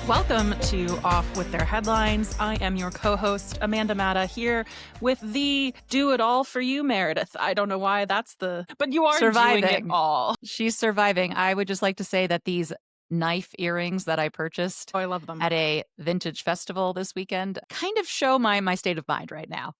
Welcome to Off With Their Headlines. I am your co-host, Amanda Matta, here with the do-it-all-for-you Meredith. I don't know why but you are surviving. doing it all. She's surviving. I would just like to say that these knife earrings that I purchased Oh, I love them. at a vintage festival this weekend kind of show my state of mind right now.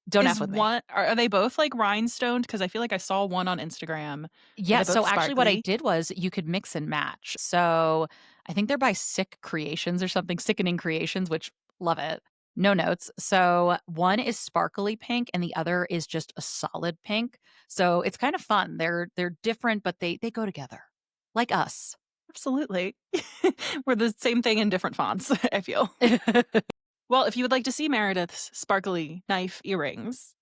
Don't F with me. Are they both like rhinestoned? Because I feel like I saw one on Instagram. Yeah, so actually what I did was you could mix and match. So I think they're by Sick Creations or something, Sickening Creations, which love it. No notes. So one is sparkly pink and the other is just a solid pink. So it's kind of fun. They're different, but they go together like us. Absolutely. We're the same thing in different fonts, I feel. Well, if you would like to see Meredith's sparkly knife earrings,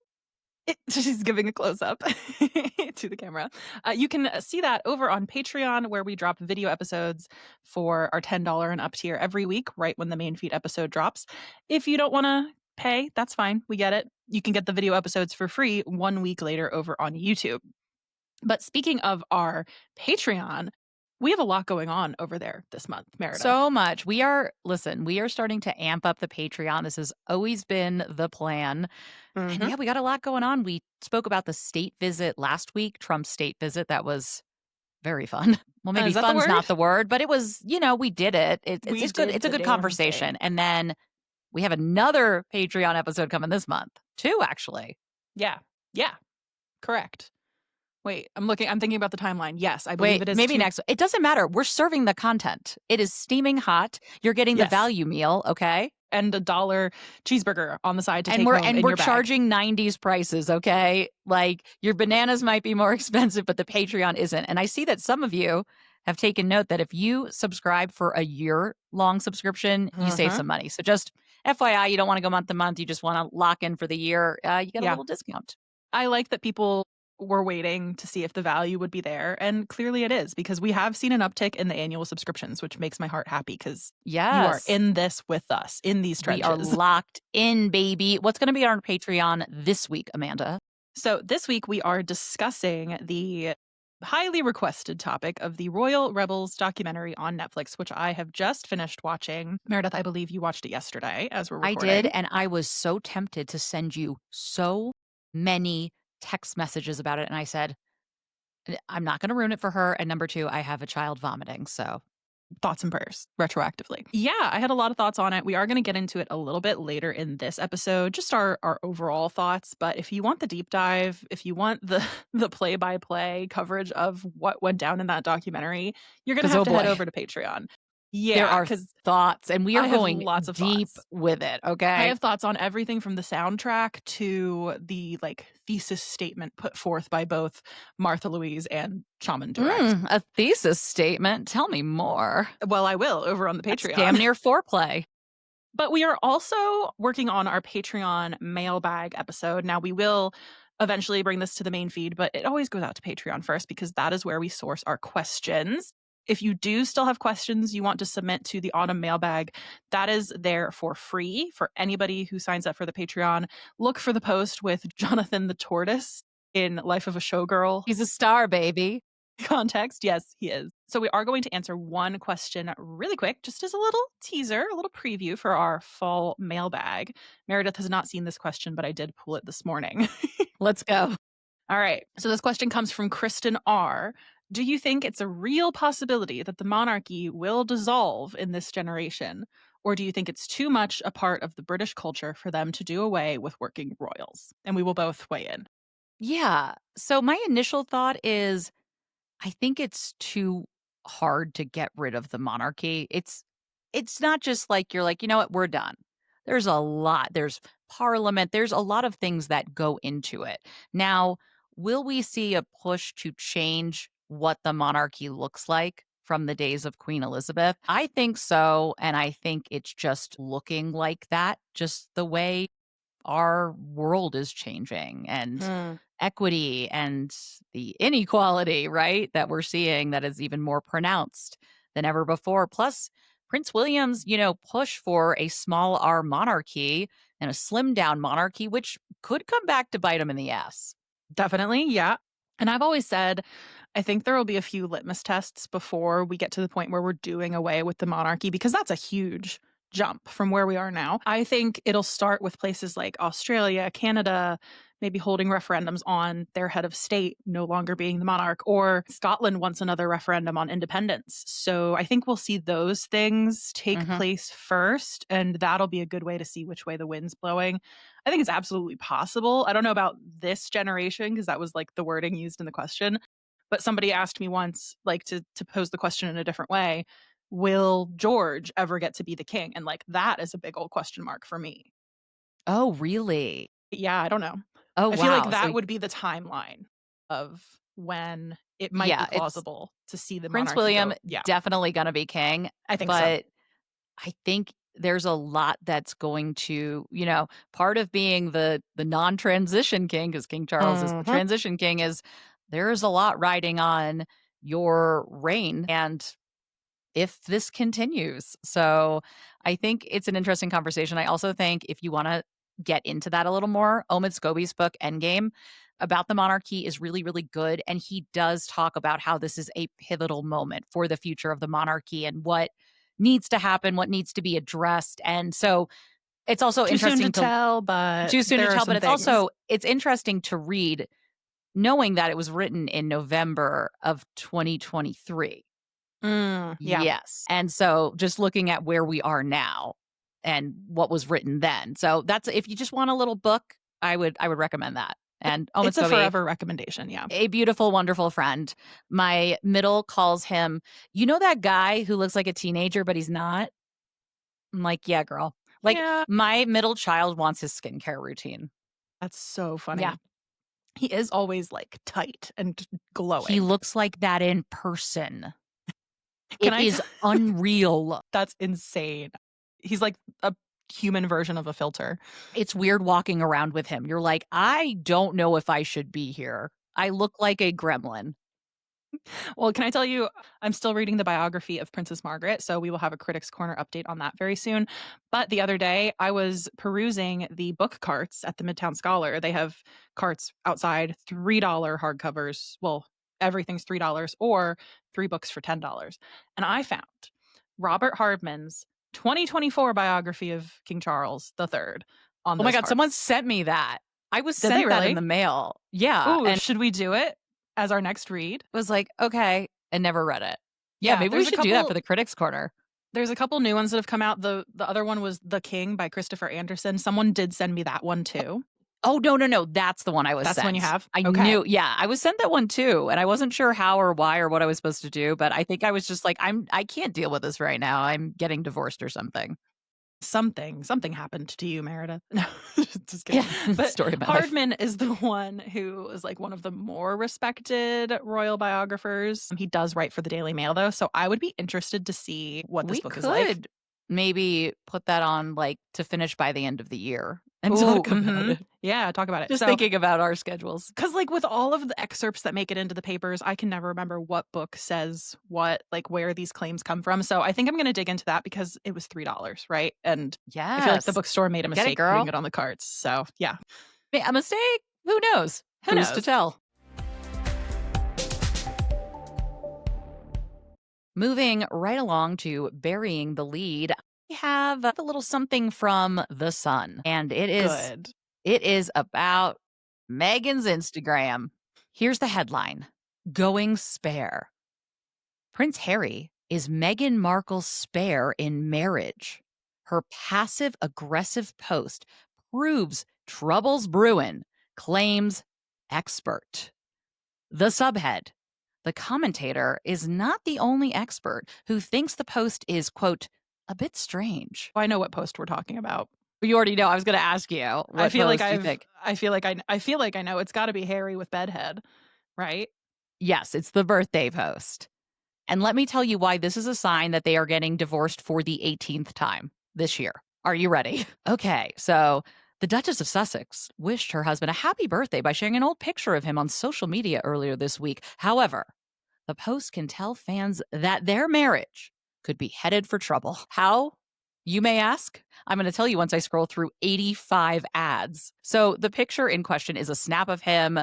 she's giving a close-up to the camera. You can see that over on Patreon, where we drop video episodes for our $10 and up tier every week, right when the main feed episode drops. If you don't want to pay, that's fine. We get it. You can get the video episodes for free 1 week later over on YouTube. But speaking of our Patreon, we have a lot going on over there this month, Meredith. So much. We are starting to amp up the Patreon. This has always been the plan. And yeah, we got a lot going on. We spoke about the state visit last week, Trump's state visit. That was very fun. Well, maybe fun's not the word, but it was, we did it. It's good. It's a good conversation. And then we have another Patreon episode coming this month, too, actually. Yeah. Correct. Wait, I'm thinking about the timeline. Yes, I believe it is. Maybe next. It doesn't matter. We're serving the content. It is steaming hot. You're getting the value meal, okay? And $1 cheeseburger on the side to take home in your bag. And we're charging 90s prices, okay? Like, your bananas might be more expensive, but the Patreon isn't. And I see that some of you have taken note that if you subscribe for a year-long subscription, you save some money. So just FYI, you don't want to go month to month. You just want to lock in for the year. You get a little discount. I like that people were waiting to see if the value would be there. And clearly it is, because we have seen an uptick in the annual subscriptions, which makes my heart happy because you are in this with us, in these trenches. We are locked in, baby. What's going to be on our Patreon this week, Amanda? So this week we are discussing the highly requested topic of the Royal Rebels documentary on Netflix, which I have just finished watching. Meredith, I believe you watched it yesterday as we're recording. I did, and I was so tempted to send you so many text messages about it, and I said, I'm not going to ruin it for her, and number two, I have a child vomiting, so thoughts and prayers retroactively. Yeah, I had a lot of thoughts on it. We are going to get into it a little bit later in this episode, just our overall thoughts. But if you want the deep dive, if you want the play-by-play coverage of what went down in that documentary, you're going to have to head over to Patreon. Yeah, there are thoughts, and we are going lots of deep thoughts with it, okay? I have thoughts on everything from the soundtrack to the thesis statement put forth by both Martha Louise and Shaman Direct. A thesis statement? Tell me more. Well, I will over on the Patreon. That's damn near foreplay. But we are also working on our Patreon mailbag episode. Now, we will eventually bring this to the main feed, but it always goes out to Patreon first because that is where we source our questions. If you do still have questions you want to submit to the autumn mailbag, that is there for free for anybody who signs up for the Patreon. Look for the post with Jonathan the Tortoise in Life of a Showgirl. He's a star, baby. Context. Yes, he is. So we are going to answer one question really quick, just as a little teaser, a little preview for our fall mailbag. Meredith has not seen this question, but I did pull it this morning. Let's go. All right. So this question comes from Kristen R. Do you think it's a real possibility that the monarchy will dissolve in this generation? Or do you think it's too much a part of the British culture for them to do away with working royals? And we will both weigh in. Yeah. So my initial thought is, I think it's too hard to get rid of the monarchy. It's not just like you're like, you know what, we're done. There's a lot. There's parliament. There's a lot of things that go into it. Now, will we see a push to change what the monarchy looks like from the days of Queen Elizabeth? I think so. And I think it's just looking like that, just the way our world is changing and equity and the inequality, right, that we're seeing that is even more pronounced than ever before. Plus, Prince William's, push for a small R monarchy and a slimmed down monarchy, which could come back to bite him in the ass. Definitely, yeah. And I've always said, I think there will be a few litmus tests before we get to the point where we're doing away with the monarchy, because that's a huge jump from where we are now. I think it'll start with places like Australia, Canada, maybe holding referendums on their head of state no longer being the monarch, or Scotland wants another referendum on independence. So I think we'll see those things take Mhm. place first, and that'll be a good way to see which way the wind's blowing. I think it's absolutely possible. I don't know about this generation, because that was like the wording used in the question. But somebody asked me once, like, to pose the question in a different way, will George ever get to be the king? And like that is a big old question mark for me. Oh, really? Yeah, I don't know. Oh, I feel like wow. that would be the timeline of when it might be Yeah, it's plausible to see the Prince monarchy William go. Yeah, definitely gonna be king, I think so. but I think there's a lot that's going to, part of being the non-transition king, because King Charles is the Mhm. transition king, is there's a lot riding on your reign and if this continues. So I think it's an interesting conversation. I also think if you want to get into that a little more, Omid Scobie's book Endgame about the monarchy is really, really good. And he does talk about how this is a pivotal moment for the future of the monarchy and what needs to happen, what needs to be addressed. And so it's also Too soon to interesting to tell, but too soon to there are tell, but some it's things. also it's interesting to read knowing that it was written in November of 2023. Yeah, Yes. And so just looking at where we are now and what was written then. So that's if you just want a little book, I would recommend that. And Omid it's a Scobie, forever recommendation. Yeah. a beautiful, wonderful friend. My middle calls him, that guy who looks like a teenager, but he's not? I'm like, yeah, girl. Like Yeah, my middle child wants his skincare routine. that's so Yeah. funny. He is always like tight and He glowing. looks like that in person. Can It I? is unreal. That's insane. He's like a human version of a filter. It's weird walking around with him. You're like, "I don't know if I should be here. I look like a gremlin." Well, can I tell you, I'm still reading the biography of Princess Margaret, so we will have a Critics Corner update on that very soon. But the other day, I was perusing the book carts at the Midtown Scholar. They have carts outside, $3 hardcovers. Well, everything's $3 or 3 books for $10. And I found Robert Hardman's 2024 biography of King Charles III on Oh my those god, someone carts. sent me that. I was Did they sent that in the really? mail. Yeah, Ooh, and should we do it as our next read? was like, "Okay," and never read it. Yeah, Yeah, maybe we should do that for the Critics Corner. there's a couple new ones that have come out. The other one was The King by Christopher Anderson. Someone did send me that one too. Oh, no, no, no, that's the one I was That's the one you sent. have? I Okay. knew yeah, I was sent that one too, and I wasn't sure how or why or what I was supposed to do, but I think I was just like, I can't deal with this right now. I'm getting divorced or something. Something happened to you, Meredith. No, just Yeah, kidding. But story of my life. Hardman is the one who is like one of the more respected royal biographers. He does write for the Daily Mail though, so I would be interested to see what this We book is like. could maybe put that on, like, to finish by the end of the year and Ooh, talk about it. yeah, talk about it. Just So thinking about our schedules. because, like, with all of the excerpts that make it into the papers, I can never remember what book says what, like, where these claims come from. So I think I'm going to dig into that because it was $3, right? And I feel like the Yes. bookstore made a Get it, mistake putting girl. it on the carts. So yeah, A mistake? Who knows? who Who's to knows? tell? Moving right along to burying the lead, we have a little something from The Sun, and Good. it is about Meghan's Instagram. Here's the headline: Going Spare. Prince Harry is Meghan Markle's spare in marriage. Her passive aggressive post proves trouble's brewing, claims expert. The subhead: the commentator is not the only expert who thinks the post is, quote, a bit strange. I know what post we're talking about. You already know. I was going to ask you I what feel like post you think. I feel like I know it's got to be Harry with bedhead, right? Yes, it's the birthday post. And let me tell you why this is a sign that they are getting divorced for the 18th time this year. Are you ready? Okay, so the Duchess of Sussex wished her husband a happy birthday by sharing an old picture of him on social media earlier this week. However, the post can tell fans that their marriage could be headed for trouble. How? You may ask. I'm going to tell you once I scroll through 85 ads. So the picture in question is a snap of him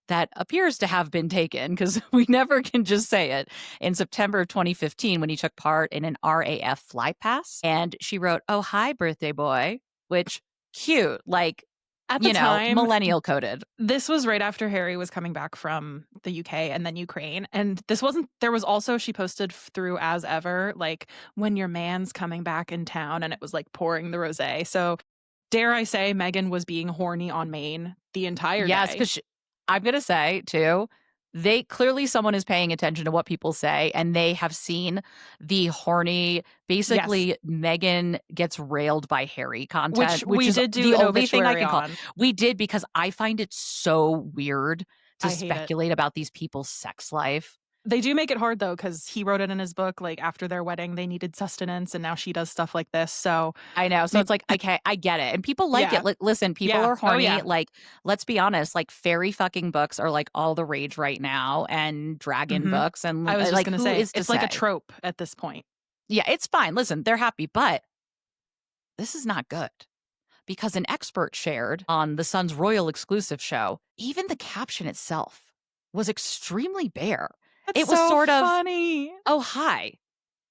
that appears to have been taken, because we never can just say it, in September of 2015 when he took part in an RAF flight pass. And she wrote, "Oh, hi, birthday boy," which cute, like, At the time, millennial coded. this was right after Harry was coming back from the UK and then Ukraine. And there was also, she posted through as ever, like, when your man's coming back in town, and it was like pouring the rosé. So dare I say Meghan was being horny on Maine the entire Yes, day. because I'm going to say, too, someone is paying attention to what people say, and they have seen the horny, basically, Meghan gets railed by Harry content, which we is did do the an only thing I obituary can call. on. We did, because I find it so weird to I hate it. speculate about these people's sex life. They do make it hard, though, because he wrote it in his book, like, after their wedding, they needed sustenance, and now she does stuff like this, so I know, so it's like, okay, I get it, and people like Yeah. it. Like, listen, people Yeah. are Oh, horny, yeah. like, let's be honest, like, fairy fucking books are, like, all the rage right now, and dragon books, and, I was just like, gonna who say, is to it's like a say? trope at this point. Yeah, it's fine, listen, they're happy, but this is not good, because an expert shared on the Sun's royal exclusive show, even the caption itself was extremely bare. That's It was so sort of, funny. "Oh, hi.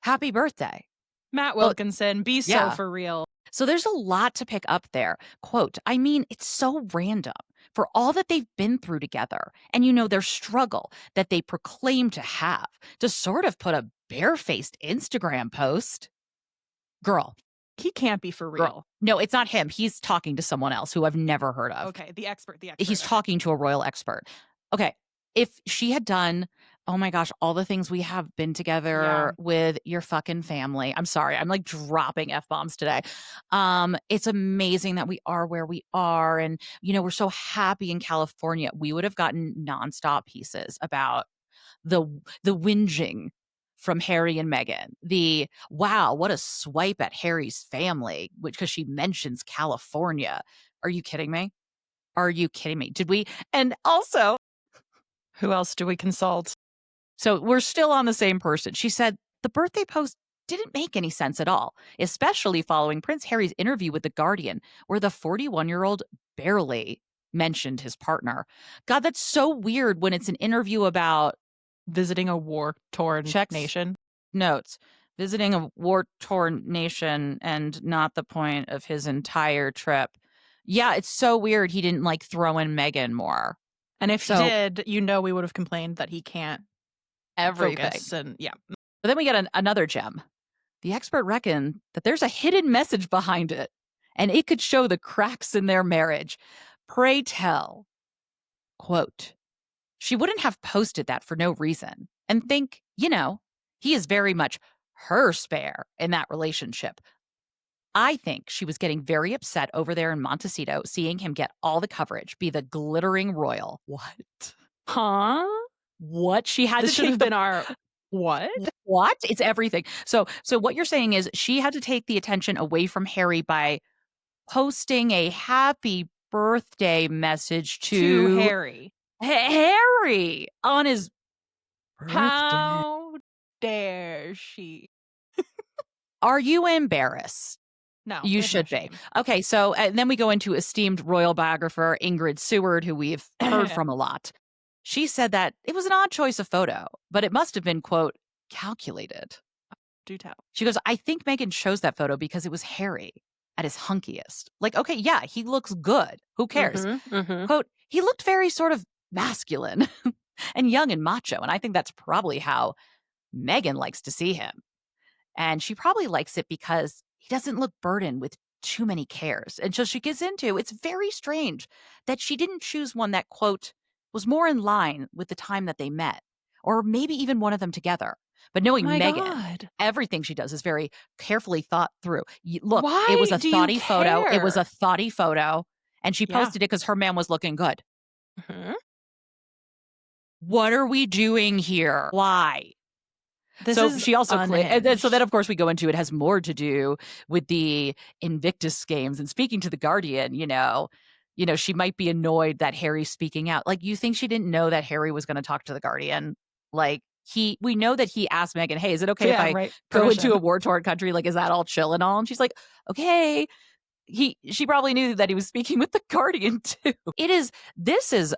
Happy birthday." Matt Well, Wilkinson, be so yeah. for real. So there's a lot to pick up there. Quote, "I mean, it's so random for all that they've been through together, and their struggle that they proclaim to have, to sort of put a barefaced Instagram post. Girl, He can't be for real. girl. No, it's not him. He's talking to someone else who I've never heard of. Okay, the expert. He's Okay. talking to a royal expert. Okay, if she had done, oh my gosh, all the things we have been together with your fucking family. I'm sorry, I'm like dropping F-bombs today. It's amazing that we are where we are, and we're so happy in California. We would have gotten nonstop pieces about the whinging from Harry and Meghan. The wow, what a swipe at Harry's family, which because she mentions California. Are you kidding me? Are you kidding me? Did we? And also, Who else do we consult? so we're still on the same person. She said the birthday post didn't make any sense at all, especially following Prince Harry's interview with The Guardian, where the 41-year-old barely mentioned his partner. God, that's so weird when it's an interview about Visiting a war-torn nation. Notes. Visiting a war-torn nation and not the point of his entire trip. Yeah, it's so weird he didn't like throw in Meghan more. And if he did, we would have complained that he can't focus. And yeah. But then we get another gem. The expert reckoned that there's a hidden message behind it, and it could show the cracks in their marriage. Pray tell. Quote, "She wouldn't have posted that for no reason, and think, he is very much her spare in that relationship. I think she was getting very upset over there in Montecito, seeing him get all the coverage, be the glittering royal." What? Huh? What? She had This to should have been our what? What? It's everything. So what you're saying is she had to take the attention away from Harry by posting a happy birthday message to Harry. Harry on his birthday. How dare she? Are you embarrassed? No. You should be. Okay, so and then we go into esteemed royal biographer Ingrid Seward, who we've heard from a lot. She said that it was an odd choice of photo, but it must have been, quote, calculated. Do tell. She goes, "I think Meghan chose that photo because it was Harry at his hunkiest. Like, okay, yeah, he looks good. Who cares?" Quote, "He looked very sort of masculine and young and macho, and I think that's probably how Meghan likes to see him. And she probably likes it because he doesn't look burdened with too many cares." And so she gets into, it's very strange that she didn't choose one that, quote, was more in line with the time that they met, or maybe even one of them together. But knowing Meghan, everything she does is very carefully thought through. Look, it was a thoughty photo. It was a thoughty photo. And she posted it because her man was looking good. What are we doing here? Why? She also and so then of course we go into, it has more to do with the Invictus Games, and speaking to The Guardian, she might be annoyed that Harry's speaking out. Like, you think she didn't know that Harry was going to talk to The Guardian? Like, we know that he asked Meghan, "Hey, is it okay if I go into a war-torn country? Like, is that all chill and all?" And she's like, "Okay." She probably knew that he was speaking with The Guardian too. This is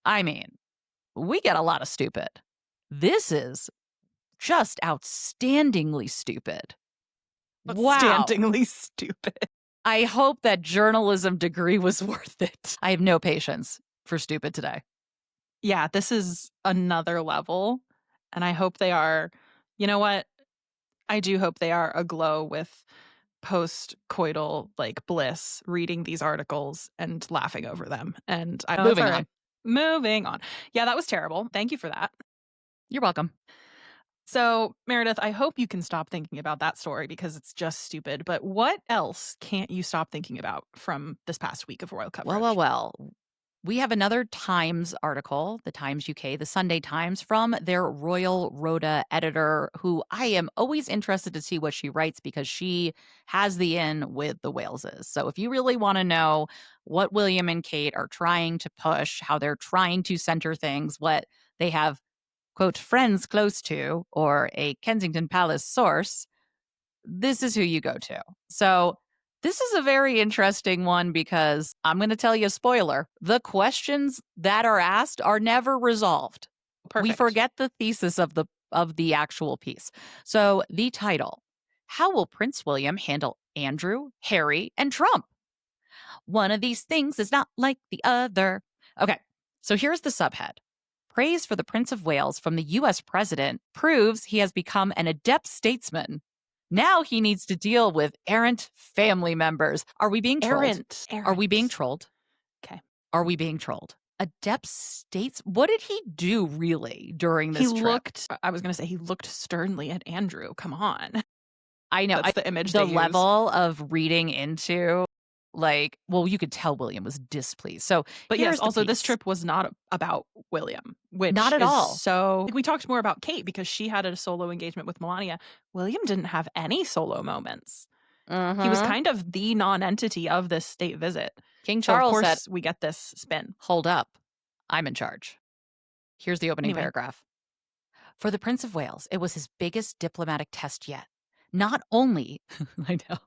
I mean, we get a lot of stupid. This is just outstandingly stupid. Wow. Outstandingly stupid. I hope that journalism degree was worth it. I have no patience for stupid today. Yeah, this is another level. And I hope they are, you know what? I do hope they are aglow with post-coital like bliss reading these articles and laughing over them. And I know that's Moving all on. right. Moving on. Yeah, that was terrible. Thank you for that. You're welcome. So, Meredith, I hope you can stop thinking about that story because it's just stupid. But what else can't you stop thinking about from this past week of royal coverage? Well. We have another Times article, the Times UK, the Sunday Times, from their Royal Rhoda editor, who I am always interested to see what she writes because she has the in with the Waleses. So if you really want to know what William and Kate are trying to push, how they're trying to center things, what they have, quote, friends close to, or a Kensington Palace source, this is who you go to. So this is a very interesting one because I'm going to tell you a spoiler. The questions that are asked are never resolved. Perfect. We forget the thesis of the actual piece. So the title, how will Prince William handle Andrew, Harry, and Trump? One of these things is not like the other. Okay, so here's the subhead. Praise for the Prince of Wales from the US president proves he has become an adept statesman. Now he needs to deal with errant family members. Are we being trolled? Errant. Are we being trolled? Okay. Are we being trolled? Adept states. What did he do really during this trip? I was going to say he looked sternly at Andrew. Come on. I know. That's the image the they use. level of reading into, like, well, you could tell William was displeased. So, but yes, also piece. this trip was not about William, which not at is all. So we talked more about Kate because she had a solo engagement with Melania. William didn't have any solo moments. He was kind of the non-entity of this state visit. King Charles so of course, said, we get this spin. Hold up. I'm in charge. Here's the opening paragraph. For the Prince of Wales, it was his biggest diplomatic test yet. Not only, I know.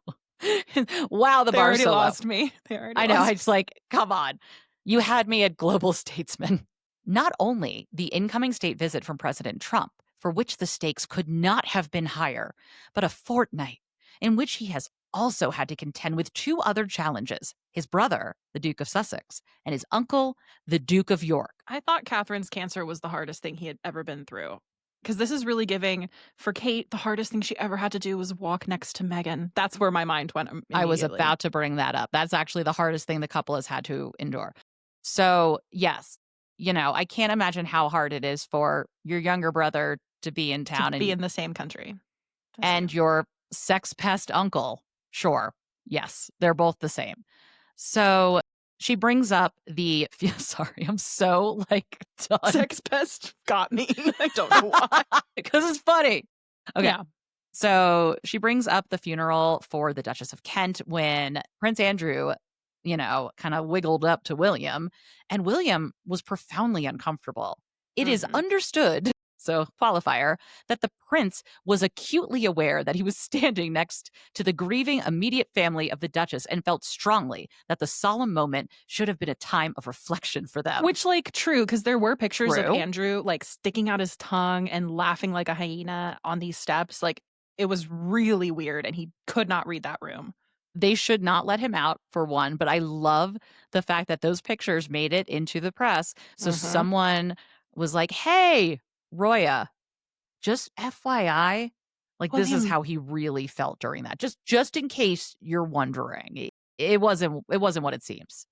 Wow, the bar so lost me. I know. I just like, come on. You had me at global statesman. Not only the incoming state visit from President Trump, for which the stakes could not have been higher, but a fortnight in which he has also had to contend with two other challenges, his brother, the Duke of Sussex, and his uncle, the Duke of York. I thought Catherine's cancer was the hardest thing he had ever been through. Because this is really giving, for Kate, the hardest thing she ever had to do was walk next to Meghan. That's where my mind went immediately. I was about to bring that up. That's actually the hardest thing the couple has had to endure. So, yes, I can't imagine how hard it is for your younger brother to be in town. To be in the same country. And your sex pest uncle. Sure. Yes, they're both the same. So she brings up sorry, I'm so done. Sex pest got me. I don't know why. Because it's funny. Okay. Yeah. So she brings up the funeral for the Duchess of Kent when Prince Andrew, kind of wiggled up to William, and William was profoundly uncomfortable. It is understood, so qualifier, that the prince was acutely aware that he was standing next to the grieving immediate family of the Duchess and felt strongly that the solemn moment should have been a time of reflection for them. Which, true, because there were pictures of Andrew, sticking out his tongue and laughing like a hyena on these steps. It was really weird, and he could not read that room. They should not let him out, for one, but I love the fact that those pictures made it into the press. So someone was like, hey, Roya, just FYI, this is how he really felt during that. Just in case you're wondering, it wasn't what it seems.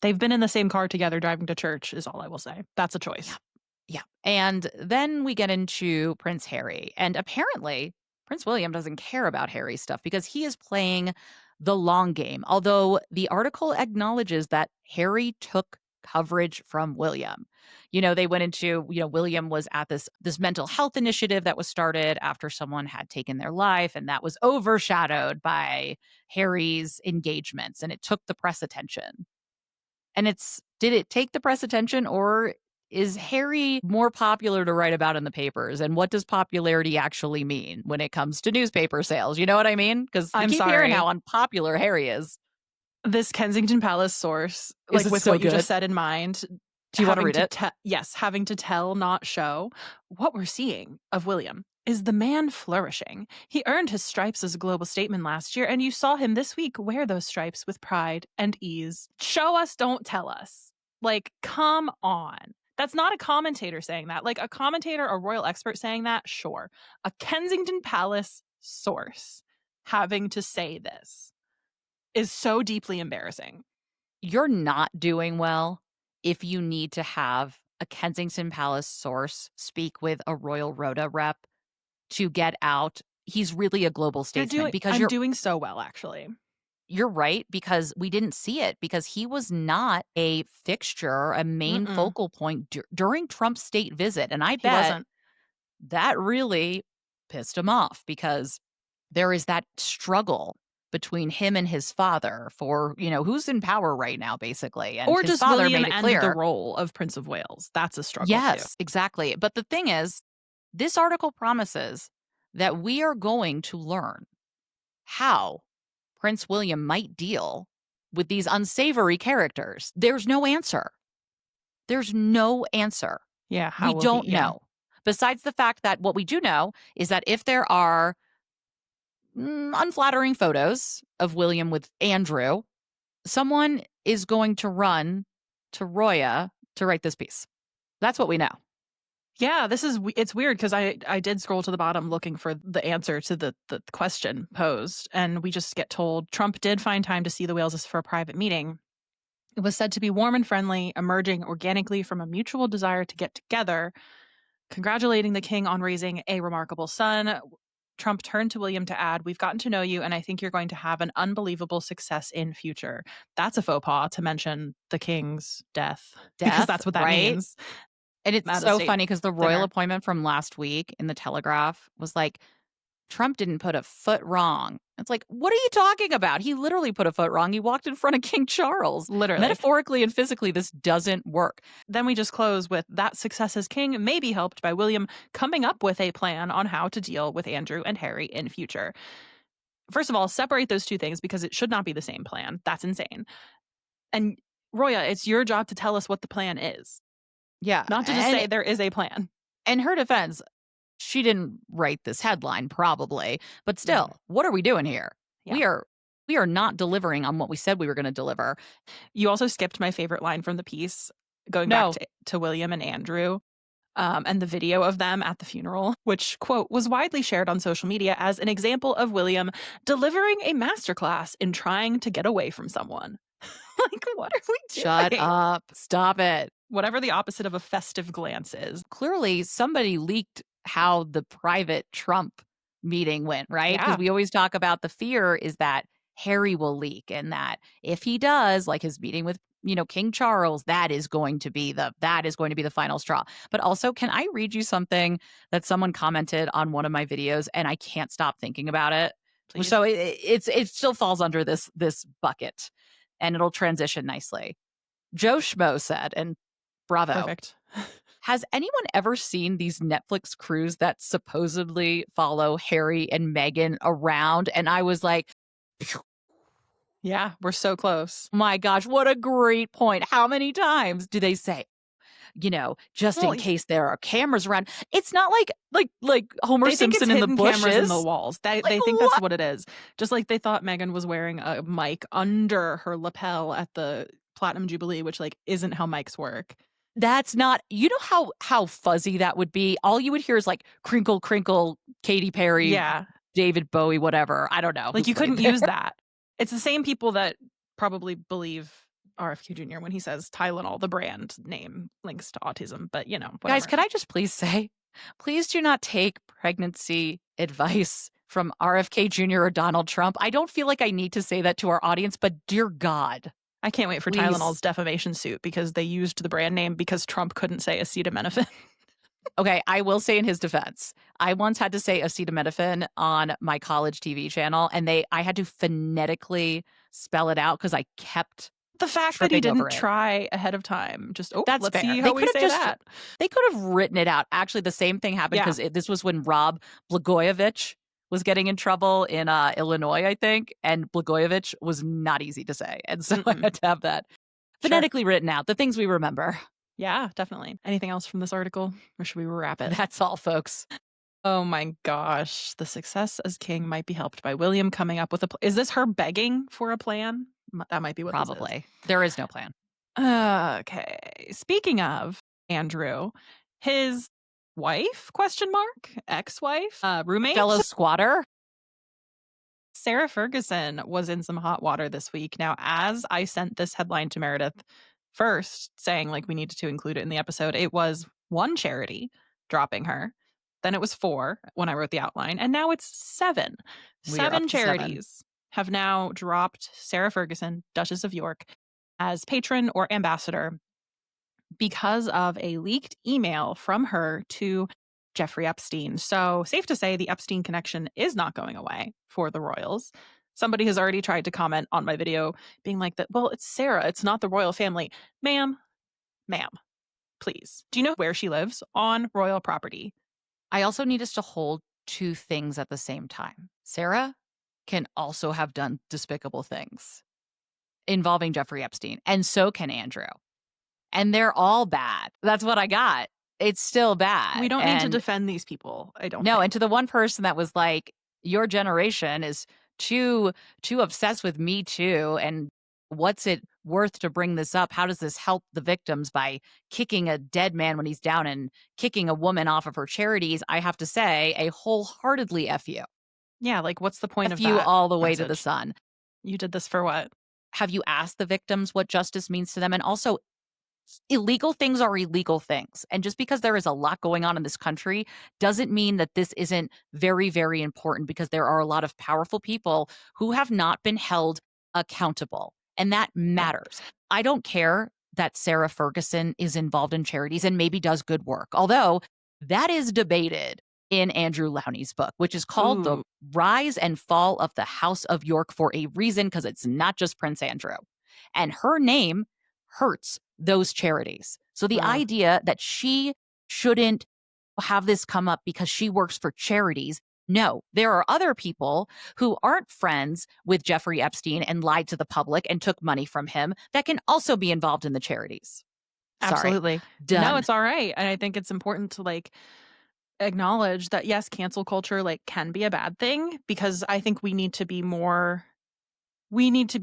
They've been in the same car together driving to church is all I will say. That's a choice. Yeah. And then we get into Prince Harry. And apparently, Prince William doesn't care about Harry's stuff because he is playing the long game. Although the article acknowledges that Harry took coverage from William. They went into, William was at this mental health initiative that was started after someone had taken their life, and that was overshadowed by Harry's engagements, and it took the press attention. And did it take the press attention, or is Harry more popular to write about in the papers? And what does popularity actually mean when it comes to newspaper sales? You know what I mean? Because I keep hearing how unpopular Harry is. This Kensington Palace source, with what you just said in mind, Do you want to read it? Yes, having to tell, not show. What we're seeing of William is the man flourishing. He earned his stripes as a global statement last year, and you saw him this week wear those stripes with pride and ease. Show us, don't tell us. Like, come on. That's not a commentator saying that. Like, a commentator, a royal expert saying that, sure. A Kensington Palace source having to say this is so deeply embarrassing. You're not doing well if you need to have a Kensington Palace source speak with a Royal Rota rep to get out. He's really a global statesman because I'm doing so well, actually. You're right, because we didn't see it, because he was not a fixture, a main focal point during Trump's state visit. And I bet that really pissed him off, because there is that struggle between him and his father for, who's in power right now, basically. And or his just father William made it and clear. the role of Prince of Wales. That's a struggle, Yes, too. exactly. But the thing is, this article promises that we are going to learn how Prince William might deal with these unsavory characters. There's no answer. There's no answer. Yeah, we don't know. Besides the fact that what we do know is that if there are unflattering photos of William with Andrew, someone is going to run to Roya to write this piece. That's what we know. Yeah, it's weird because I did scroll to the bottom looking for the answer to the question posed, and we just get told Trump did find time to see the Waleses for a private meeting. It was said to be warm and friendly, emerging organically from a mutual desire to get together. Congratulating the king on raising a remarkable son, Trump turned to William to add, "We've gotten to know you, and I think you're going to have an unbelievable success in future." That's a faux pas to mention the king's death because that's what that means. And it's so funny because the royal appointment from last week in the Telegraph was like, Trump didn't put a foot wrong. It's like, what are you talking about? He literally put a foot wrong. He walked in front of King Charles. Literally. Metaphorically and physically, this doesn't work. Then we just close with that success as king may be helped by William coming up with a plan on how to deal with Andrew and Harry in future. First of all, separate those two things because it should not be the same plan. That's insane. And Roya, it's your job to tell us what the plan is. Yeah. Not to just say there is a plan. In her defense, she didn't write this headline, probably. But still, what are we doing here? Yeah. We are not delivering on what we said we were going to deliver. You also skipped my favorite line from the piece, going back to William and Andrew, and the video of them at the funeral, which, quote, was widely shared on social media as an example of William delivering a masterclass in trying to get away from someone. Like, what are we doing? Shut up. Stop it. Whatever the opposite of a festive glance is. Clearly, somebody leaked how the private Trump meeting went, right? Because we always talk about the fear is that Harry will leak, and that if he does, like his meeting with, King Charles, that is going to be the final straw. But also, can I read you something that someone commented on one of my videos, and I can't stop thinking about it? Please. So it still falls under this bucket, and it'll transition nicely. Joe Schmo said, and bravo. Perfect. Has anyone ever seen these Netflix crews that supposedly follow Harry and Meghan around? And I was like, yeah, we're so close. My gosh, what a great point. How many times do they say, just in case there are cameras around? It's not like Homer Simpson in the bushes. Cameras in the walls. They think that's what it is. Just like they thought Meghan was wearing a mic under her lapel at the Platinum Jubilee, which isn't how mics work. That's not, how fuzzy that would be. All you would hear is crinkle, crinkle, Katy Perry, David Bowie, whatever. I don't know. You couldn't use that. It's the same people that probably believe RFK Jr. when he says Tylenol, the brand name, links to autism. But, whatever. Guys, can I just please say, please do not take pregnancy advice from RFK Jr. or Donald Trump. I don't feel like I need to say that to our audience, but dear God. I can't wait for Tylenol's defamation suit because they used the brand name because Trump couldn't say acetaminophen. Okay, I will say in his defense, I once had to say acetaminophen on my college TV channel, and I had to phonetically spell it out because I kept the fact that he didn't try ahead of time. Just that's let's fair. See how we say that. They could have written it out. Actually, the same thing happened because this was when Rob Blagojevich was getting in trouble in Illinois, I think, and Blagojevich was not easy to say. And so I had to have that phonetically written out, the things we remember. Yeah, definitely. Anything else from this article, or should we wrap it? That's all, folks. Oh my gosh. The success as king might be helped by William coming up with a is this her begging for a plan? That might be what this is. Probably. There is no plan. Okay. Speaking of Andrew, his wife, question mark, ex-wife, roommate, Fellow squatter? Sarah Ferguson was in some hot water this week. Now, as I sent this headline to Meredith first, saying like we needed to include it in the episode, it was one charity dropping her. Then it was 4 when I wrote the outline, and now it's 7. We are up 7 to 7. charities have now dropped Sarah Ferguson, Duchess of York, as patron or ambassador because of a leaked email from her to Jeffrey Epstein. So, safe to say the Epstein connection is not going away for the royals. Somebody has already tried to comment on my video being like that, well, it's Sarah, it's not the royal family. Ma'am, please. Do you know where she lives on royal property? I also need us to hold 2 things at the same time. Sarah can also have done despicable things involving Jeffrey Epstein, and so can Andrew. And they're all bad. That's what I got. It's still bad. We don't need to defend these people, I don't No, think. and to the one person that was like, your generation is too obsessed with Me Too, and what's it worth to bring this up? How does this help the victims by kicking a dead man when he's down and kicking a woman off of her charities? I have to say, a wholeheartedly F you. Yeah, like what's the point F of you that all the way to the message? sun. You did this for what? Have you asked the victims what justice means to them? And also, illegal things are illegal things. And just because there is a lot going on in this country doesn't mean that this isn't very, very important, because there are a lot of powerful people who have not been held accountable. And that matters. I don't care that Sarah Ferguson is involved in charities and maybe does good work, although that is debated in Andrew Lowney's book, which is called The Rise and Fall of the House of York, for a reason, because it's not just Prince Andrew. And her name hurts those charities. So the idea that she shouldn't have this come up because she works for charities, no, there are other people who aren't friends with Jeffrey Epstein and lied to the public and took money from him that can also be involved in the charities. Sorry. Absolutely. Done. No, it's all right. And I think it's important to like acknowledge that yes, cancel culture like can be a bad thing, because I think we need to be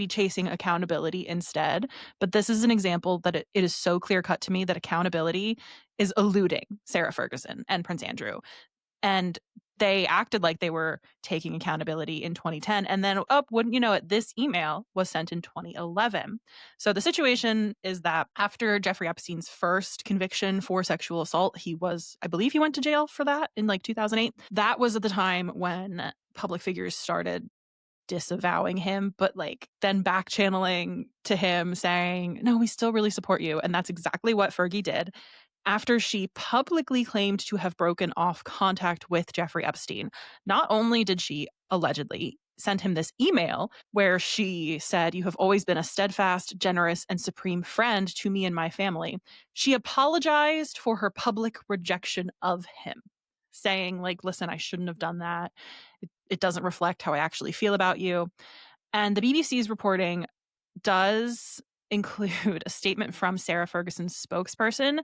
chasing accountability instead. But this is an example that it is so clear cut to me that accountability is eluding Sarah Ferguson and Prince Andrew. And they acted like they were taking accountability in 2010. And then, wouldn't you know it, this email was sent in 2011. So the situation is that after Jeffrey Epstein's first conviction for sexual assault, I believe he went to jail for that in like 2008. That was at the time when public figures started disavowing him, but like then back channeling to him saying, no, we still really support you. And that's exactly what Fergie did after she publicly claimed to have broken off contact with Jeffrey Epstein. Not only did she allegedly send him this email where she said, you have always been a steadfast, generous, and supreme friend to me and my family, she apologized for her public rejection of him, saying like, listen, I shouldn't have done that. It doesn't reflect how I actually feel about you. And the BBC's reporting does include a statement from Sarah Ferguson's spokesperson.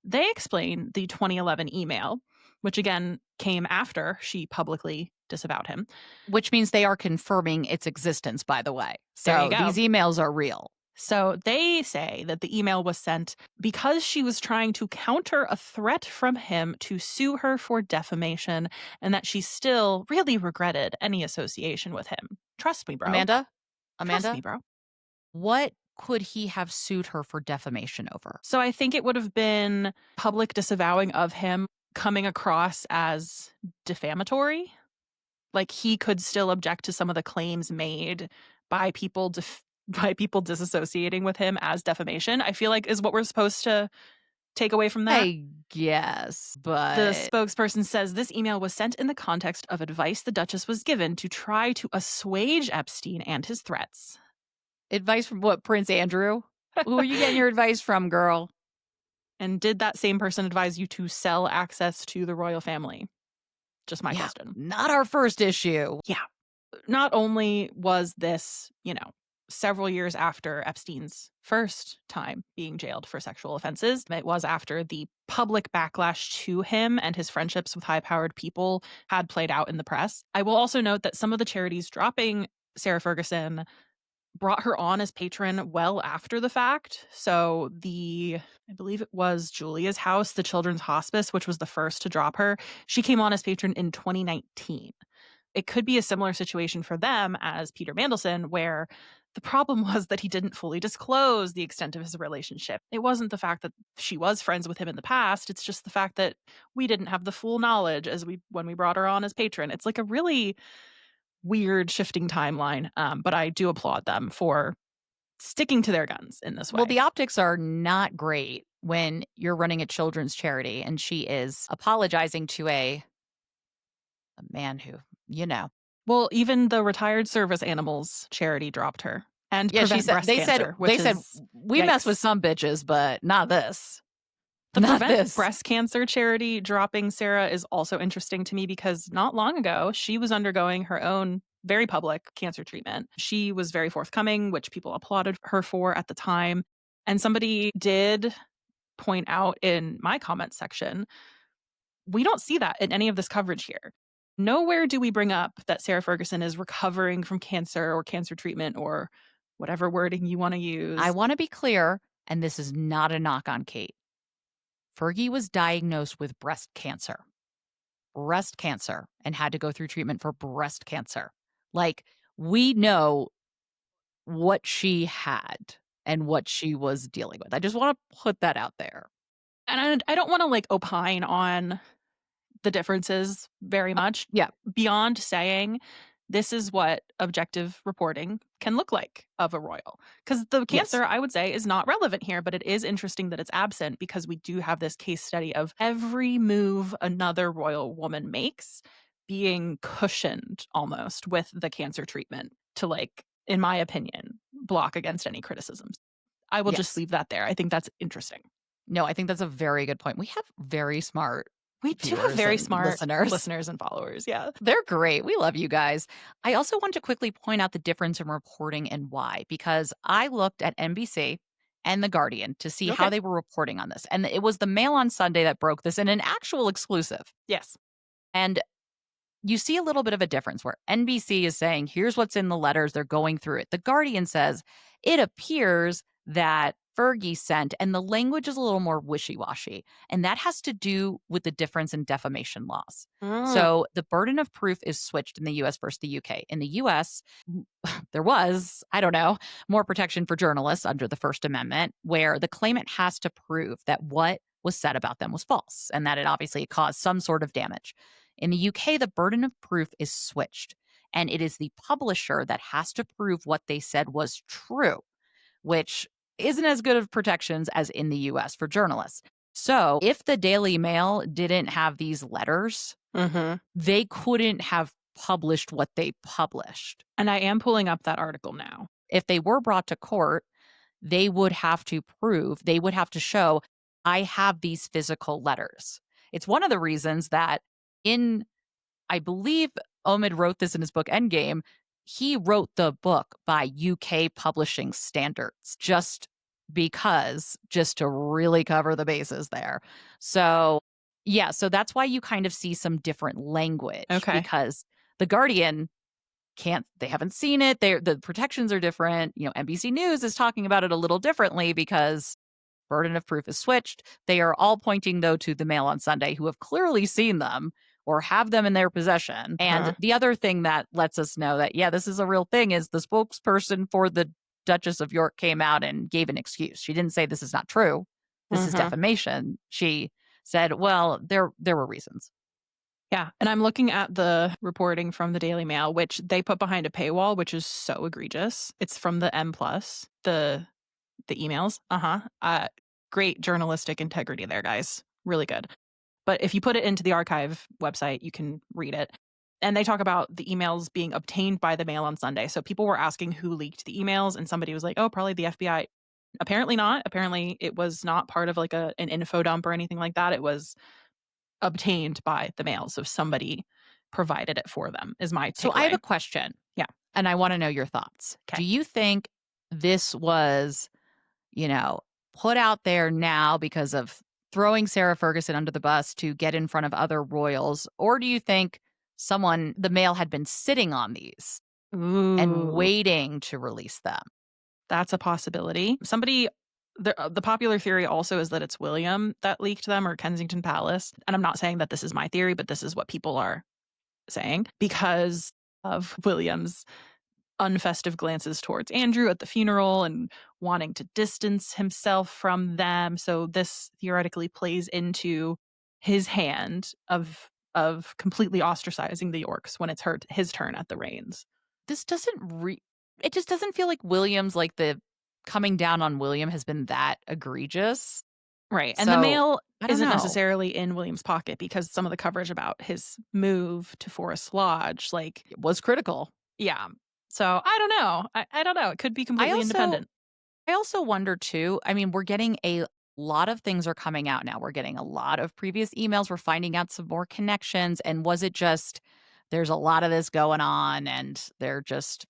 They explain the 2011 email, which again came after she publicly disavowed him. Which means they are confirming its existence, by the way. There So you go. these emails are real. So they say that the email was sent because she was trying to counter a threat from him to sue her for defamation, and that she still really regretted any association with him. Trust me, bro. Amanda? Trust me, bro. What could he have sued her for defamation over? So I think it would have been public disavowing of him coming across as defamatory. Like he could still object to some of the claims made by people disassociating with him as defamation, I feel like is what we're supposed to take away from that. I guess, but the spokesperson says this email was sent in the context of advice the Duchess was given to try to assuage Epstein and his threats. Advice from what, Prince Andrew? Who are you getting your advice from, girl? And did that same person advise you to sell access to the royal family? Just my question. Not our first issue. Yeah. Not only was this, several years after Epstein's first time being jailed for sexual offenses. It was after the public backlash to him and his friendships with high-powered people had played out in the press. I will also note that some of the charities dropping Sarah Ferguson brought her on as patron well after the fact. So I believe it was Julia's House, the Children's Hospice, which was the first to drop her. She came on as patron in 2019. It could be a similar situation for them as Peter Mandelson, where the problem was that he didn't fully disclose the extent of his relationship. It wasn't the fact that she was friends with him in the past. It's just the fact that we didn't have the full knowledge when we brought her on as patron. It's like a really weird shifting timeline. But I do applaud them for sticking to their guns in this way. Well, the optics are not great when you're running a children's charity and she is apologizing to a man who, you know. Well, even the Retired Service Animals charity dropped her. And Yeah, Prevent Breast Cancer, which said is we mess with yikes. some bitches, but not this. The Not Prevent this. Breast Cancer charity dropping Sarah is also interesting to me because not long ago, she was undergoing her own very public cancer treatment. She was very forthcoming, which people applauded her for at the time. And somebody did point out in my comment section, we don't see that in any of this coverage here. Nowhere do we bring up that Sarah Ferguson is recovering from cancer or cancer treatment or whatever wording you want to use. I want to be clear, and this is not a knock on Kate. Fergie was diagnosed with breast cancer, and had to go through treatment for breast cancer. Like, we know what she had and what she was dealing with. I just want to put that out there. And I don't want to like opine on the differences very much. Yeah. Beyond saying this is what objective reporting can look like of a royal. Because the cancer, I would say, is not relevant here, but it is interesting that it's absent because we do have this case study of every move another royal woman makes being cushioned almost with the cancer treatment to, like, in my opinion, block against any criticisms. I will just leave that there. I think that's interesting. No, I think that's a very good point. We have very smart We do have very smart listeners and followers. Yeah. They're great. We love you guys. I also want to quickly point out the difference in reporting and why, because I looked at NBC and The Guardian to see how they were reporting on this. And it was the Mail on Sunday that broke this in an actual exclusive. Yes. And you see a little bit of a difference where NBC is saying, here's what's in the letters. They're going through it. The Guardian says it appears that Fergie sent, and the language is a little more wishy-washy. And that has to do with the difference in defamation laws. So the burden of proof is switched in the US versus the UK. In the US, there was, I don't know, more protection for journalists under the First Amendment, where the claimant has to prove that what was said about them was false and that it obviously caused some sort of damage. In the UK, the burden of proof is switched, and it is the publisher that has to prove what they said was true, which isn't as good of protections as in the US for journalists. So if the Daily Mail didn't have these letters, they couldn't have published what they published. And I am pulling up that article now. If they were brought to court, they would have to show, I have these physical letters. It's one of the reasons that I believe Omid wrote this in his book Endgame, he wrote the book by UK publishing standards just to really cover the bases there. So, yeah, so that's why you kind of see some different language. Because The Guardian they haven't seen it. The protections are different. NBC News is talking about it a little differently because burden of proof is switched. They are all pointing, though, to the Mail on Sunday, who have clearly seen them or have them in their possession. And the other thing that lets us know that, yeah, this is a real thing is the spokesperson for the Duchess of York came out and gave an excuse. She didn't say this is not true. This is defamation. She said, well, there were reasons. Yeah. And I'm looking at the reporting from the Daily Mail, which they put behind a paywall, which is so egregious. It's from the M+, the emails. Great journalistic integrity there, guys. Really good. But if you put it into the archive website, you can read it. And they talk about the emails being obtained by the Mail on Sunday. So people were asking who leaked the emails, and somebody was like, oh, probably the FBI. Apparently not. Apparently it was not part of like an info dump or anything like that. It was obtained by the Mail. So somebody provided it for them, is my takeaway. So I have a question. Yeah. And I want to know your thoughts. Do you think this was, you know, put out there now because of throwing Sarah Ferguson under the bus to get in front of other royals? Or do you think the Mail had been sitting on these and Ooh, waiting to release them? that's a possibility. The popular theory also is that it's William that leaked them or Kensington Palace. And I'm not saying that this is my theory, but this is what people are saying because of William's unfestive glances towards Andrew at the funeral and wanting to distance himself from them. So this theoretically plays into his hand of completely ostracizing the Yorks when it's his turn at the reins. This doesn't it just doesn't feel like William's like the coming down on William has been that egregious. Right. And the So, Mail I don't isn't know. necessarily in William's pocket because some of the coverage about his move to Forest Lodge, like, It was critical. yeah. So I don't know. I don't know. It could be I completely also independent. I also wonder too, I mean, we're getting a lot of things are coming out now. We're getting a lot of previous emails. We're finding out some more connections. And was it just there's a lot of this going on and they're just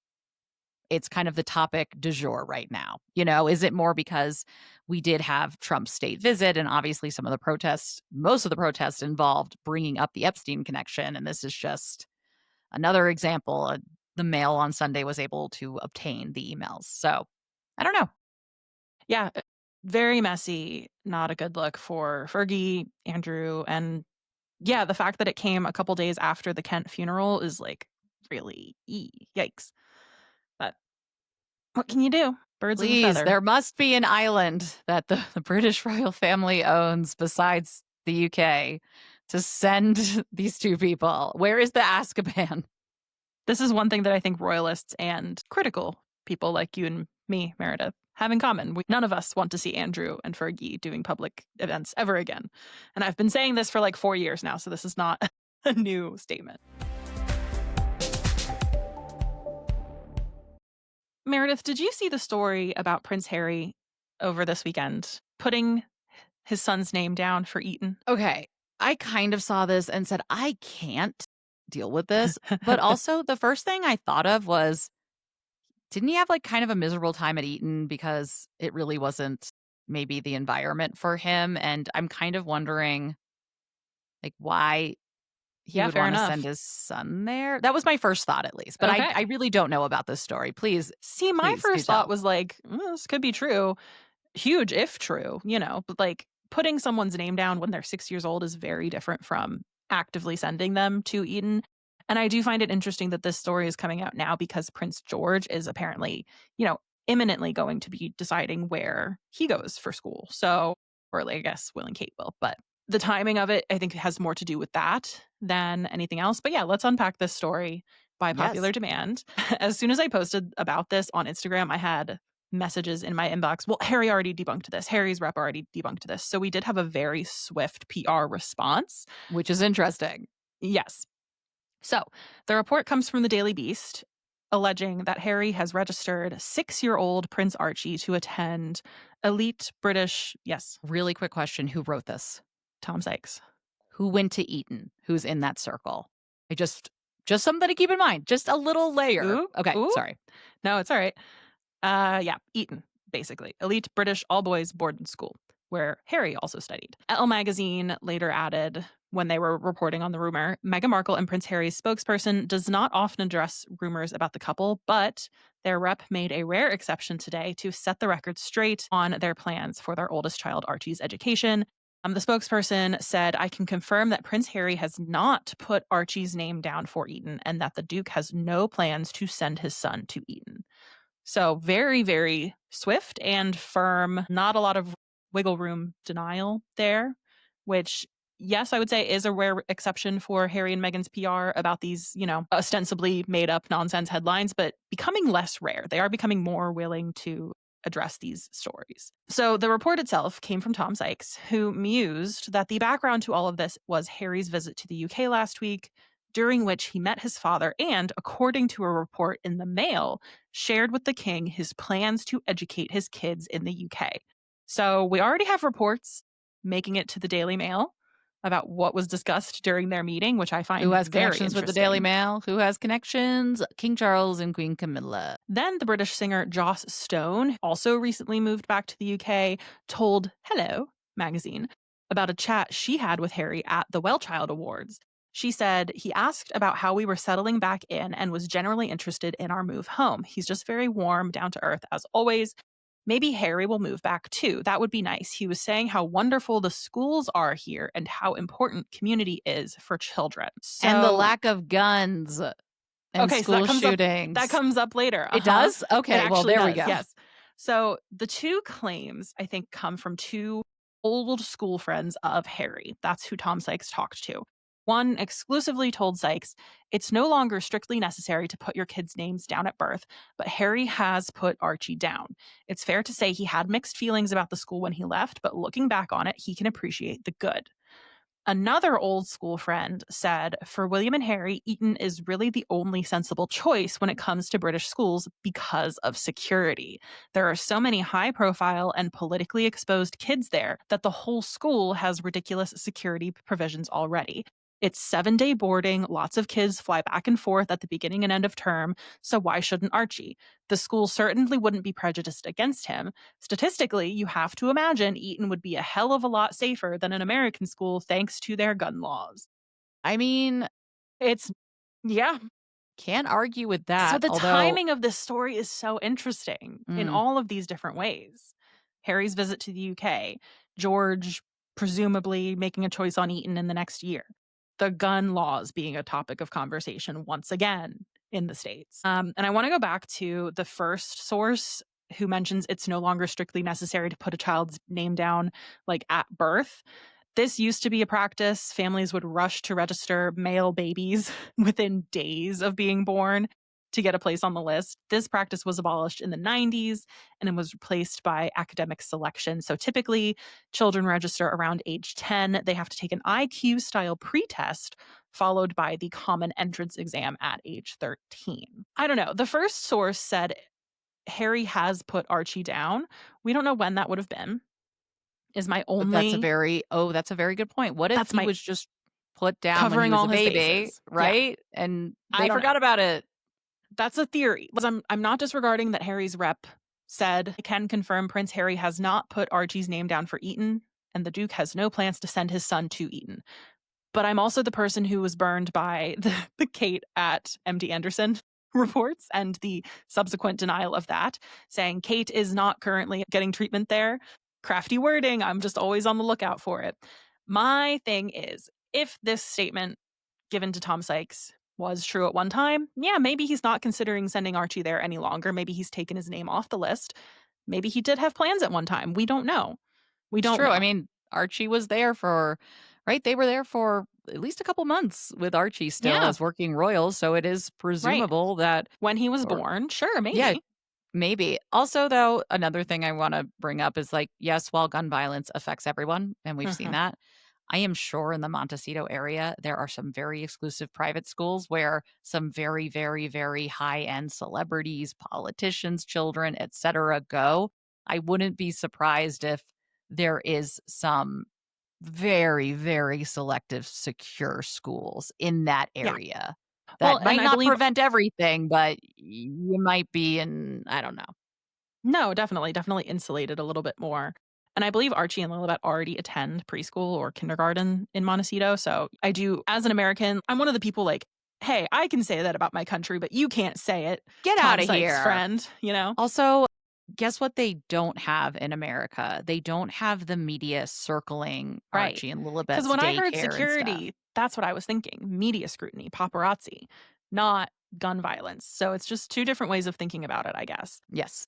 it's kind of the topic du jour right now. Is it more because we did have Trump's state visit and obviously most of the protests involved bringing up the Epstein connection. And this is just another example. The Mail on Sunday was able to obtain the emails. So I don't know. Yeah, very messy, not a good look for Fergie, Andrew, and yeah, the fact that it came a couple days after the Kent funeral is like really yikes. But what can you do? Birds of a Please, feather. there must be an island that the British royal family owns besides the UK to send these two people. Where is the Azkaban? This is one thing that I think royalists and critical people like you and me, Meredith, have in common. None of us want to see Andrew and Fergie doing public events ever again. And I've been saying this for like 4 years now, so this is not a new statement. Meredith, did you see the story about Prince Harry over this weekend putting his son's name down for Eton? Okay, I kind of saw this and said, I can't deal with this. But also, the first thing I thought of was, didn't he have like kind of a miserable time at Eton because it really wasn't maybe the environment for him? And I'm kind of wondering, like, why he Yeah, would fair wanna send enough. his son there? That was my first thought at least, but I Okay. really don't know about this story. See, my Please do first thought tell. was like, this could be true. Huge if true, but like putting someone's name down when they're 6 years old is very different from actively sending them to Eden. And I do find it interesting that this story is coming out now because Prince George is apparently, imminently going to be deciding where he goes for school. So, or like, I guess Will and Kate will, but the timing of it, I think, has more to do with that than anything else. But yeah, let's unpack this story by popular Yes. demand. As soon as I posted about this on Instagram, I had messages in my inbox. Well, Harry already debunked this. Harry's rep already debunked this. So we did have a very swift PR response. Which is interesting. Yes. So the report comes from the Daily Beast alleging that Harry has registered 6-year-old Prince Archie to attend elite British, yes, Really quick question, who wrote this? Tom Sykes. Who went to Eton? Who's in that circle? I just something to keep in mind, just a little layer. Ooh, Okay, ooh. sorry. No, it's all right. Yeah, Eton, basically. Elite British all boys boarding school, where Harry also studied. Elle magazine later added, when they were reporting on the rumor, Meghan Markle and Prince Harry's spokesperson does not often address rumors about the couple, but their rep made a rare exception today to set the record straight on their plans for their oldest child, Archie's education. The spokesperson said, I can confirm that Prince Harry has not put Archie's name down for Eton and that the Duke has no plans to send his son to Eton. So very, very swift and firm. Not a lot of wiggle room denial there, which, yes, I would say is a rare exception for Harry and Meghan's PR about these, ostensibly made up nonsense headlines, but becoming less rare. They are becoming more willing to address these stories. So the report itself came from Tom Sykes, who mused that the background to all of this was Harry's visit to the UK last week, during which he met his father and, according to a report in the Mail, shared with the king his plans to educate his kids in the UK. So we already have reports making it to the Daily Mail about what was discussed during their meeting, which I Who find has very connections with the Daily interesting. Mail? Who has connections? King Charles and Queen Camilla. Then the British singer Joss Stone, also recently moved back to the UK, told Hello magazine about a chat she had with Harry at the Wellchild Awards. She said he asked about how we were settling back in and was generally interested in our move home. He's just very warm, down to earth as always. Maybe Harry will move back too. That would be nice. He was saying how wonderful the schools are here and how important community is for children. And the So, lack of guns and okay, so school that shootings. comes up later. It Uh-huh. does? It Okay, well, actually there we does, go. yes. So the two claims, I think, come from two old school friends of Harry. That's who Tom Sykes talked to. One exclusively told Sykes, it's no longer strictly necessary to put your kids' names down at birth, but Harry has put Archie down. It's fair to say he had mixed feelings about the school when he left, but looking back on it, he can appreciate the good. Another old school friend said, for William and Harry, Eton is really the only sensible choice when it comes to British schools because of security. There are so many high profile and politically exposed kids there that the whole school has ridiculous security provisions already. It's 7-day boarding, lots of kids fly back and forth at the beginning and end of term, so why shouldn't Archie? The school certainly wouldn't be prejudiced against him. Statistically, you have to imagine Eton would be a hell of a lot safer than an American school thanks to their gun laws. I mean, It's, yeah. can't argue with So that, the although timing of this story is so interesting in mm, all of these different ways. Harry's visit to the UK, George presumably making a choice on Eton in the next year, the gun laws being a topic of conversation once again in the States. And I want to go back to the first source who mentions it's no longer strictly necessary to put a child's name down like at birth. This used to be a practice. Families would rush to register male babies within days of being born to get a place on the list. This practice was abolished in the 90s and it was replaced by academic selection. So typically, children register around age 10. They have to take an IQ style pretest followed by the common entrance exam at age 13. I don't know. The first source said Harry has put Archie down. We don't know when that would have been. Is my but only that's a very good point. What if that's he my was just put down when he covering was all a his baby, bases. Yeah, right? And I they don't know. forgot about it. That's a theory. 'Cause I'm not disregarding that Harry's rep said, I can confirm Prince Harry has not put Archie's name down for Eton, and the Duke has no plans to send his son to Eton. But I'm also the person who was burned by the Kate at MD Anderson reports and the subsequent denial of that, saying Kate is not currently getting treatment there. Crafty wording. I'm just always on the lookout for it. My thing is, if this statement given to Tom Sykes was true at one time, yeah, maybe he's not considering sending Archie there any longer. Maybe he's taken his name off the list. Maybe he did have plans at one time. We don't know. We It's don't true. I know. mean, Archie was there for right? They were there for at least a couple months with Archie still Yeah, as working royals, so it is right. presumable that When he was or born, sure, yeah, maybe. maybe. Also, though, another thing I wanna bring up is, like, yes, while gun violence affects everyone, and we've seen Mhm. that, I am sure in the Montecito area, there are some very exclusive private schools where some very, very, very high-end celebrities, politicians, children, etcetera, go. I wouldn't be surprised if there is some very, very selective, secure schools in that Yeah. area Well, that and might I not believe prevent everything, but you might be in I don't know. no, definitely insulated a little bit more. And I believe Archie and Lilibet already attend preschool or kindergarten in Montecito. So I do, as an American, I'm one of the people like, hey, I can say that about my country, but you can't say it. Get Tom outta Sykes' here. friend, you know? Also, guess what they don't have in America? They don't have the media circling Right. Archie and Because Lilibet's when I heard daycare and stuff. security, that's what I was thinking media scrutiny, paparazzi, not gun violence. So it's just two different ways of thinking about it, I guess. Yes.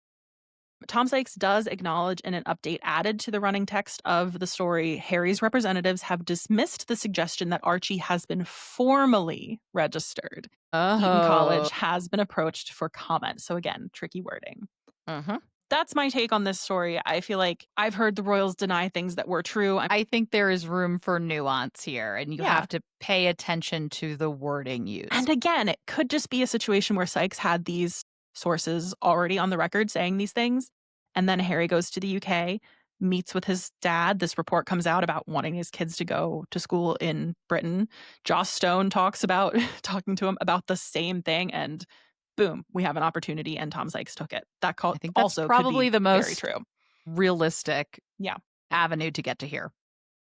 Tom Sykes does acknowledge in an update added to the running text of the story Harry's representatives have dismissed the suggestion that Archie has been formally registered. Eton Oh. College has been approached for comment. So, again, tricky wording. Mhm. That's my take on this story. I feel like I've heard the royals deny things that were true. I think there is room for nuance here, and you Yeah. have to pay attention to the wording And used. again, it could just be a situation where Sykes had these sources already on the record saying these things. And then Harry goes to the UK. meets with his dad. This report comes out about wanting his kids to go to school in Britain. Joss Stone talks about talking to him about the same thing, and boom, we have an opportunity, and Tom Sykes took it. That I think that's also could probably be the very most true. realistic Yeah, avenue to get to here.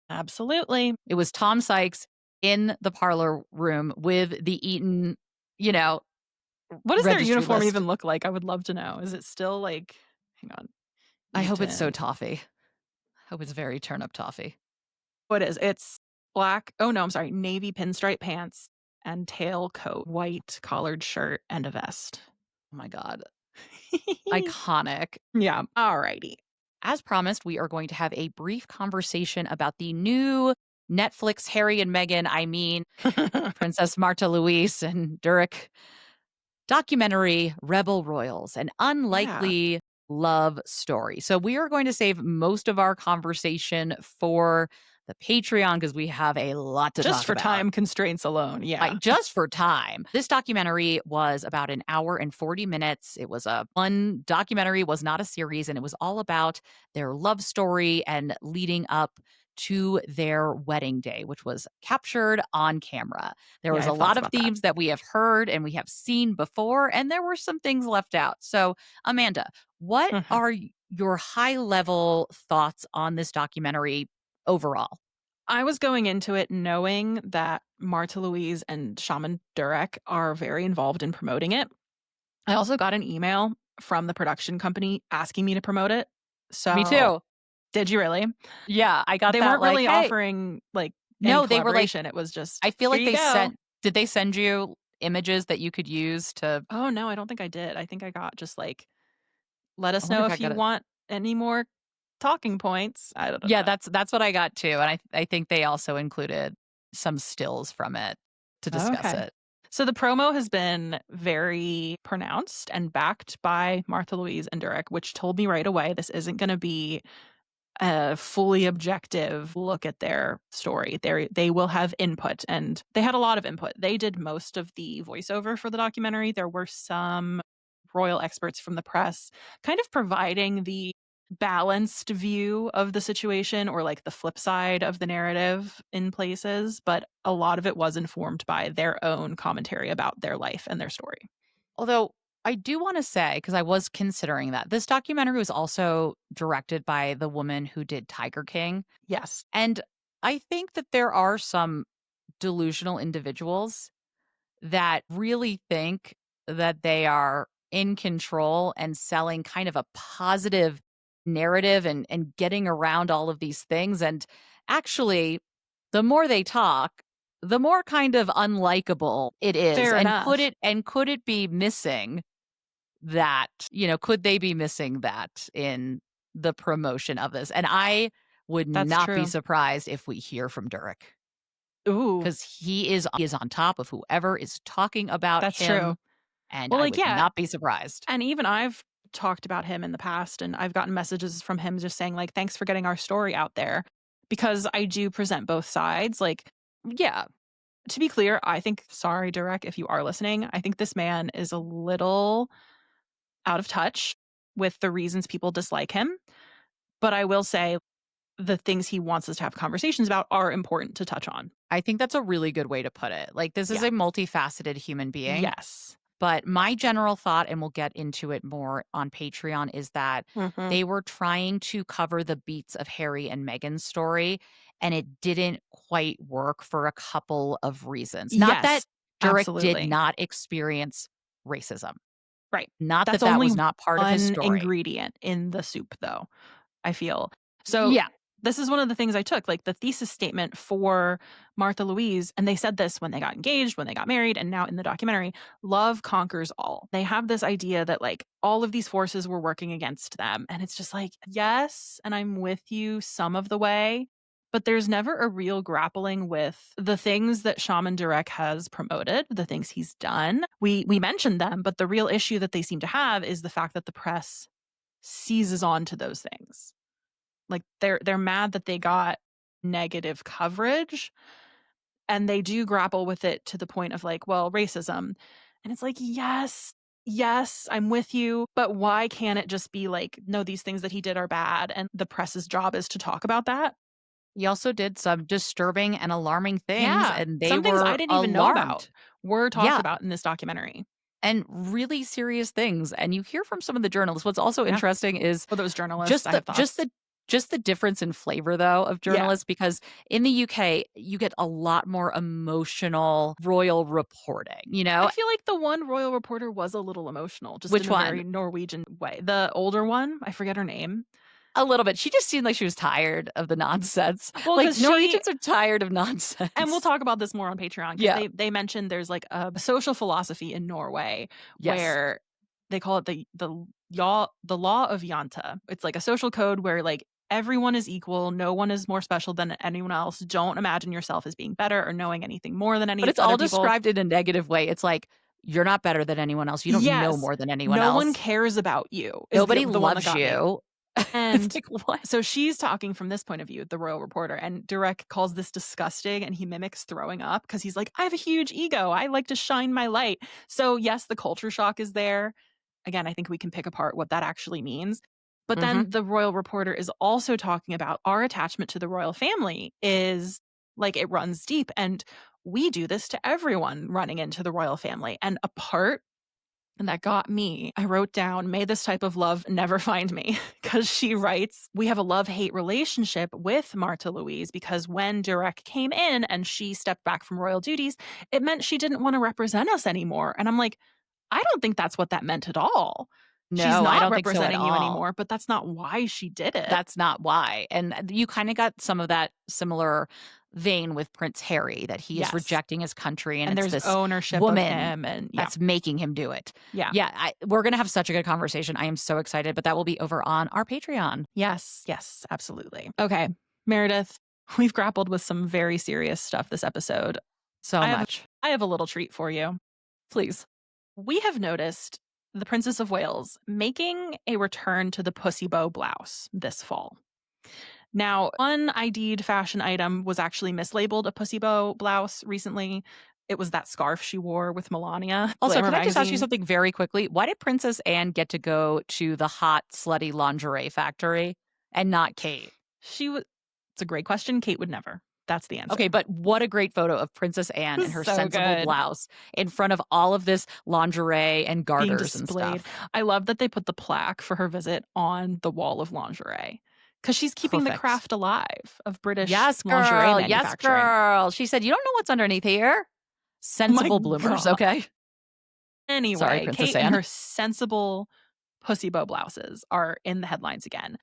absolutely. It was Tom Sykes in the parlor room with the Eton, you know, What does their registry uniform list. even look like? I would love to know. Is it still like, hang on, I hope it's so Eton? toffee. I hope it's very turnip toffee. What is it's black? Oh no, I'm sorry, navy pinstripe pants and tailcoat, white collared shirt, and a vest. Oh my God. Iconic. Yeah. Alrighty. As promised, we are going to have a brief conversation about the new Netflix Harry and Meghan, I mean, Princess Martha Louise and Durek documentary Rebel Royals, an Yeah. unlikely love story. So we are going to save most of our conversation for the Patreon because we have a lot to Just talk for about. time constraints alone. Yeah. Just for time. This documentary was about an hour and 40 minutes. It was a fun documentary, was not a series, and it was all about their love story and leading up to their wedding day, which was captured on camera. There Yeah, I was a have thoughts lot of about that. themes that we have heard and we have seen before, and there were some things left out. So, Amanda, what Mhm. are your high level thoughts on this documentary overall? I was going into it knowing that Marta Louise and Shaman Durek are very involved in promoting it. I also got an email from the production company asking me to promote it. Me So, too. did you really? Yeah, I got They that weren't like, really hey, offering like any no, they were like, collaboration. It was just, I feel here like you they go. sent did they send you images that you could use to Oh no, I don't think I did. I think I got just like, let I us wonder know if I if got you it. want any more talking points. I don't Yeah, know. that's what I got too, and I think they also included some stills from it to discuss Okay. it. So the promo has been very pronounced and backed by Martha Louise and Durek, which told me right away this isn't going to be a fully objective look at their story. They will have input, and they had a lot of input. They did most of the voiceover for the documentary. There were some royal experts from the press kind of providing the balanced view of the situation or like the flip side of the narrative in places, but a lot of it was informed by their own commentary about their life and their story. Although I do wanna say, say because I was considering that, this documentary was also directed by the woman who did Tiger King, Yes, and I think that there are some delusional individuals that really think that they are in control and selling kind of a positive narrative and getting around all of these things. And actually, the more they talk, the more kind of unlikable it is. fair enough. And could it be missing that, could they be missing that in the promotion of this? And I would That's not be true. surprised if we hear from Durek. Ooh, 'Cause he is on top of whoever is talking about that's true. him, and Well, I like, would yeah, not be surprised. and even I've talked about him in the past, and I've gotten messages from him just saying, like, "Thanks for getting our story out there," because I do present both sides. Like, yeah, to be clear, I think sorry, Durek, if you are listening, I think this man is a little out of touch with the reasons people dislike him, but I will say the things he wants us to have conversations about are important to touch on. I think that's a really good way to put it. Like, this is Yeah. a multifaceted human being, Yes. but my general thought, and we'll get into it more on Patreon, is that Mhm. they were trying to cover the beats of Harry and Meghan's story, and it didn't quite work for a couple of reasons. Not that Yes, Durek did absolutely. not experience racism, Right. not That's that that only was not part of his one story. ingredient in the soup, though, I feel. So, Yeah. this is one of the things I took, like, the thesis statement for Martha Louise, and they said this when they got engaged, when they got married, and now in the documentary, love conquers all. They have this idea that, like, all of these forces were working against them, and it's just like, "Yes, and I'm with you some of the way," but there's never a real grappling with the things that Shaman Durek has promoted, the things he's done. We mentioned them, but the real issue that they seem to have is the fact that the press seizes on to those things. Like, they're mad that they got negative coverage, and they do grapple with it to the point of like, well, racism. And it's like, yes, yes, I'm with you, but why can't it just be like, no, these things that he did are bad and the press's job is to talk about that? He also did some disturbing and alarming things, Yeah, and they some things I were didn't even know about alarmed. were talked Yeah, about in this documentary. and really serious things, and you hear from some of the journalists. What's also Yeah. interesting is For those journalists, just I the have just thoughts. the just the difference in flavor, though, of Yeah. journalists, because in the UK, you get a lot more emotional royal reporting, you I know? feel like the one royal reporter was a little emotional, just in Which a one? very Norwegian way. The older one, I forget her name. A little bit. She just seemed like she was tired of the nonsense. Well, Like, because she Norwegians are tired of and we'll nonsense. talk about this more on Patreon because Yeah. they mentioned there's like a social philosophy in Norway Yes. where they call it the law of Janta. It's like a social code where like everyone is equal, no one is more special than anyone else. Don't imagine yourself as being better or knowing anything more than But any it's other all people. described in a negative way. It's like, "You're not better than anyone else. You don't know Yes, more than anyone no one else. cares about you is Nobody the one that loves got me. you." It's And like, "What?" so she's talking from this point of view, the royal reporter, and Durek calls this disgusting and he mimics throwing up because he's like, I have a huge ego. I like to shine my light. So, yes, the culture shock is there. Again, I think we can pick apart what that actually means. But Mhm. then the royal reporter is also talking about our attachment to the royal family is like it runs deep. And we do this to everyone running into the royal family. And a part and that got me. I wrote down, may this type of love never find me. Because she writes, we have a love hate relationship with Martha Louise because when Durek came in and she stepped back from royal duties, it meant she didn't want to represent us anymore. And I'm like, I don't think that's what that meant at all. She's No, I not don't think so at representing you all. anymore, but that's not why she did it. That's not why, and you kinda got some of that similar vein with Prince Harry, that he is Yes. rejecting his country, and And it's there's this ownership of woman him. And yeah, that's making him do it. yeah. Yeah, we're gonna have such a good conversation. I am so excited, but that will be over on our Patreon. Yes, yes, absolutely. Okay, Meredith, we've grappled with some very serious stuff this episode. So I have much. I have a little treat for you. Please. We have noticed the Princess of Wales making a return to the pussy bow blouse this fall. Now, one ID'd fashion item was actually mislabeled a pussy bow blouse recently. It was that scarf she wore with Melania, Also, Glamour can I just ask you magazine. something very quickly? Why did Princess Anne get to go to the hot, slutty lingerie factory and not Kate? She was It's a great question. Kate would never. That's the answer. Okay, but what a great photo of Princess Anne in her So sensible good. blouse in front of all of this lingerie and Being garters and displayed. stuff. I love that they put the plaque for her visit on the wall of lingerie because she's keeping the Perfect. craft alive of British Yes, lingerie girl. Yes, manufacturing. girl. She said, "You don't know what's underneath here." Oh my Sensible bloomers, god. okay? Sorry, Anyway, Princess Kate and Anne. her sensible pussy bow blouses are in the headlines again.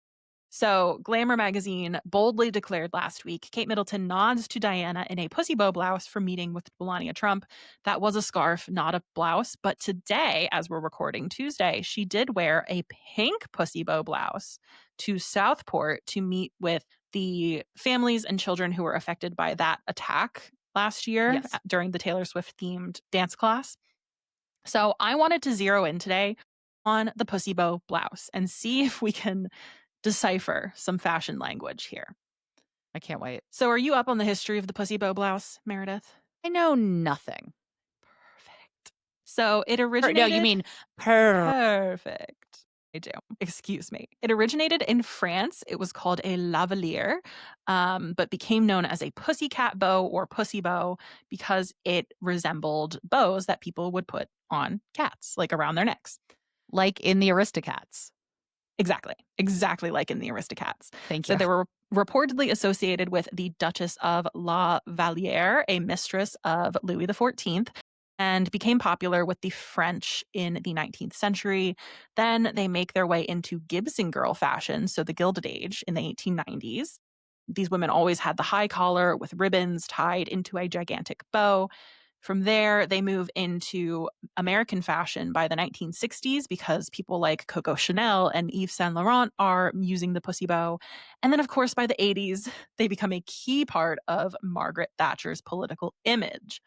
So, Glamour magazine boldly declared last week Kate Middleton nods to Diana in a pussy bow blouse for meeting with Melania Trump. That was a scarf, not a blouse. But today, as we're recording Tuesday, she did wear a pink pussy bow blouse to Southport to meet with the families and children who were affected by that attack last year Yes. during the Taylor Swift themed dance class. So, I wanted to zero in today on the pussy bow blouse and see if we can decipher some fashion language here. I can't wait. So, are you up on the history of the pussy bow blouse, Meredith? I know nothing. Perfect. So, it No, you originated. mean per. Perfect. I do. Excuse me. It originated in France. It was called a lavalier, but became known as a pussycat bow or pussy bow because it resembled bows that people would put on cats, like around their necks. Like in the Aristocats. Exactly. Exactly like in the Aristocats. Thank So you. they were reportedly associated with the Duchess of La Valliere, a mistress of Louis XIV, and became popular with the French in the 19th century. Then they make their way into Gibson girl fashion, so the Gilded Age in the 1890s. These women always had the high collar with ribbons tied into a gigantic bow. From there, they move into American fashion by the 1960s because people like Coco Chanel and Yves Saint Laurent are using the pussy bow. And then, of course, by the 80s, they become a key part of Margaret Thatcher's political image.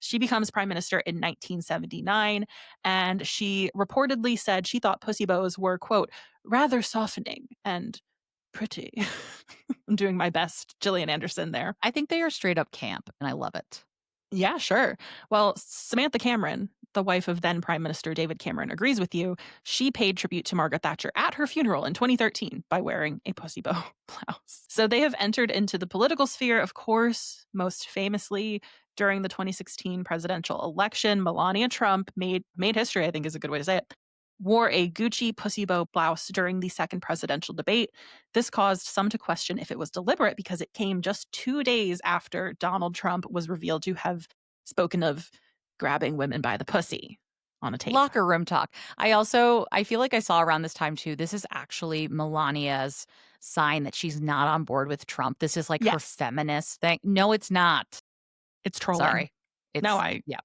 She becomes prime minister in 1979, and she reportedly said she thought pussy bows were, quote, rather softening and pretty. I'm doing my best, Gillian Anderson there. I think they are straight up camp, and I love it. Yeah, sure. Well, Samantha Cameron, the wife of then Prime Minister David Cameron, agrees with you. She paid tribute to Margaret Thatcher at her funeral in 2013 by wearing a pussy bow blouse. So they have entered into the political sphere, of course, most famously during the 2016 presidential election. Melania Trump made history, I think is a good way to say it. Wore a Gucci pussy bow blouse during the second presidential debate. This caused some to question if it was deliberate because it came just 2 days after Donald Trump was revealed to have spoken of grabbing women by the pussy on a tape. Locker room talk. I feel like I saw around this time too, this is actually Melania's sign that she's not on board with Trump. This is like her Yes. feminist thing. No, it's not. It's trolling. Sorry. Yeah.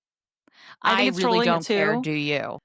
I think it's really trolling don't care, too. do you?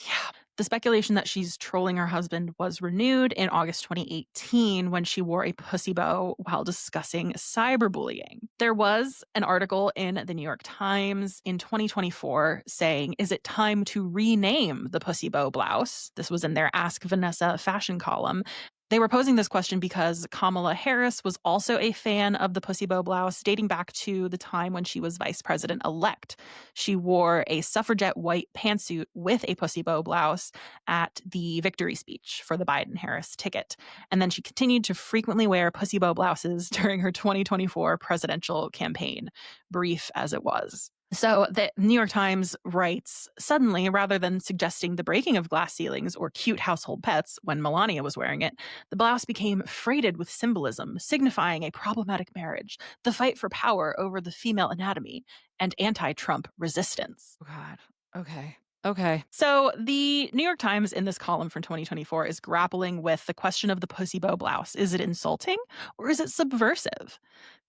Yeah. The speculation that she's trolling her husband was renewed in August 2018 when she wore a pussy bow while discussing cyberbullying. There was an article in the New York Times in 2024 saying, "Is it time to rename the pussy bow blouse?" This was in their Ask Vanessa fashion column. They were posing this question because Kamala Harris was also a fan of the pussy bow blouse dating back to the time when she was vice president-elect. She wore a suffragette white pantsuit with a pussy bow blouse at the victory speech for the Biden-Harris ticket. And then she continued to frequently wear pussy bow blouses during her 2024 presidential campaign, brief as it was. So the New York Times writes, suddenly, rather than suggesting the breaking of glass ceilings or cute household pets when Melania was wearing it, the blouse became freighted with symbolism, signifying a problematic marriage, the fight for power over the female anatomy, and anti-Trump resistance. God. Okay. So the New York Times in this column from 2024 is grappling with the question of the pussy bow blouse. Is it insulting or is it subversive?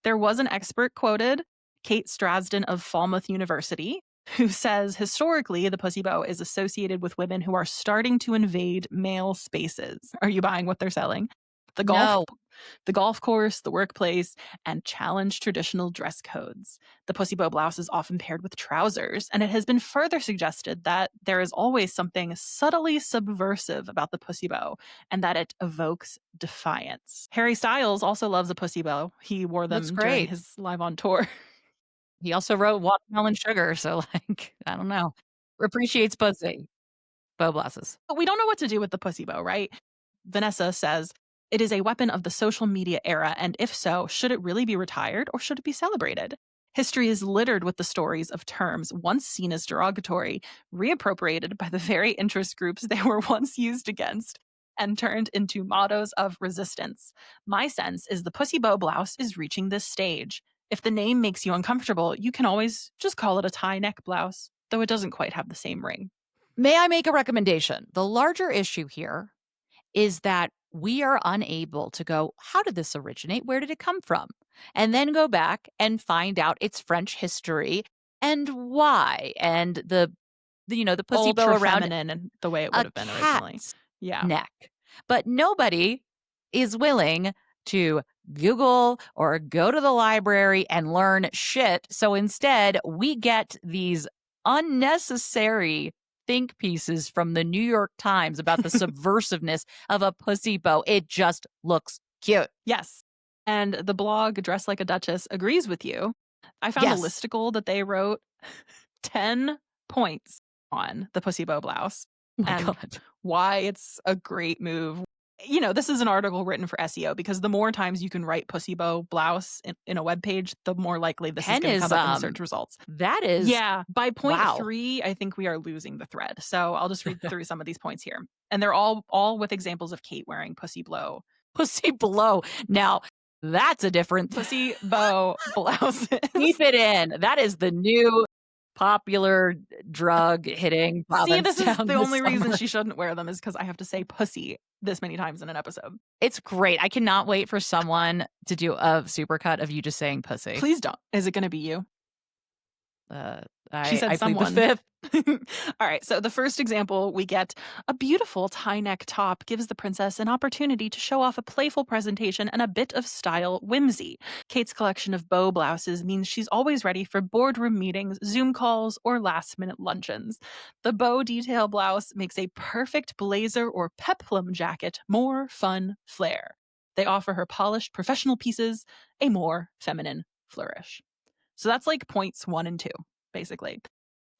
There was an expert quoted, Kate Strasden of Falmouth University, who says historically the pussy bow is associated with women who are starting to invade male spaces. Are you buying what they're selling? No. The golf course, the workplace, and challenge traditional dress codes. The pussy bow blouse is often paired with trousers, and it has been further suggested that there is always something subtly subversive about the pussy bow, and that it evokes defiance. Harry Styles also loves a pussy bow. He wore them Looks during great. his live on tour. He also wrote Watermelon Sugar, so, like, I don't know. Appreciates pussy. Bow blouses. But we don't know what to do with the pussy bow, right? Vanessa says, it is a weapon of the social media era, and if so, should it really be retired or should it be celebrated? History is littered with the stories of terms once seen as derogatory, reappropriated by the very interest groups they were once used against, and turned into mottos of resistance. My sense is the pussy bow blouse is reaching this stage. If the name makes you uncomfortable, you can always just call it a tie neck blouse, though it doesn't quite have the same ring. May I make a recommendation? The larger issue here is that we are unable to go, how did this originate? Where did it come from? And then go back and find out its French history and why. And the pussy bow Ultra around feminine and the way it would have been originally. cat's Yeah. neck. But nobody is willing to Google or go to the library and learn shit. So instead, we get these unnecessary think pieces from the New York Times about the subversiveness of a pussy bow. It just looks cute. Yes. And the blog Dress Like a Duchess agrees with you. I found Yes. a listicle that they wrote 10 points on the pussy bow blouse Oh my and God. why it's a great move. You know, this is an article written for SEO because the more times you can write pussy bow blouse in a web page, the more likely this is going to come up in the search results. That is. Yeah. By point wow. 3, I think we are losing the thread. So I'll just read through some of these points here. And they're all with examples of Kate wearing pussy blow. Pussy blow. Now, that's a different Pussy bow blouses. Keep it in. That is the new popular drug hitting province. See, this is town the this only reason summer. she shouldn't wear them is because I have to say pussy this many times in an episode. It's great. I cannot wait for someone to do a supercut of you just saying pussy. Please don't. Is it going to be you? She said I plead the someone. fifth. All right. So the first example we get, a beautiful tie neck top gives the princess an opportunity to show off a playful presentation and a bit of style whimsy. Kate's collection of bow blouses means she's always ready for boardroom meetings, Zoom calls, or last-minute luncheons. The bow detail blouse makes a perfect blazer or peplum jacket more fun flair. They offer her polished professional pieces a more feminine flourish. So that's like points 1 and 2, basically.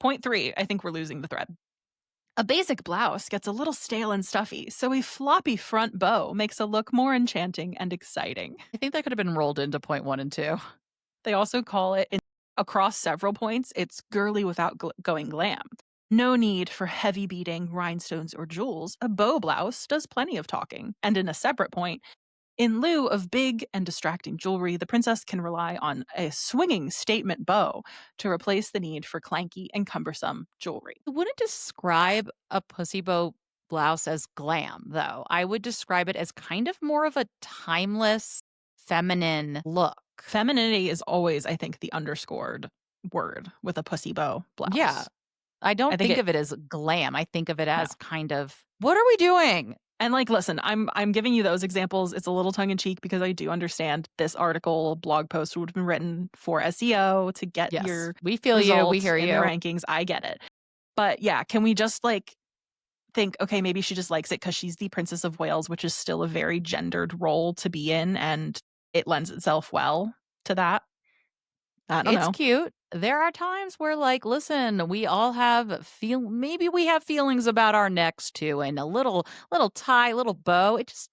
Point 3, I think we're losing the thread. A basic blouse gets a little stale and stuffy, so a floppy front bow makes a look more enchanting and exciting. I think that could have been rolled into point 1 and 2. They also call it, across several points, it's girly without going glam. No need for heavy beading, rhinestones, or jewels. A bow blouse does plenty of talking. And in a separate point, in lieu of big and distracting jewelry, the princess can rely on a swinging statement bow to replace the need for clanky and cumbersome jewelry. I wouldn't describe a pussy bow blouse as glam, though. I would describe it as kind of more of a timeless, feminine look. Femininity is always, I think, the underscored word with a pussy bow blouse. Yeah. I don't think of it as glam. I think of it as kind of, what are we doing? And like, listen, I'm giving you those examples. It's a little tongue in cheek because I do understand this article, blog post would have been written for SEO to get your we feel you, we hear in you. the rankings. I get it. But yeah, can we just like think, okay, maybe she just likes it because she's the Princess of Wales, which is still a very gendered role to be in, and it lends itself well to that. I don't know. It's cute. There are times where, like, listen, we all have maybe we have feelings about our necks too, and a little tie, little bow. It just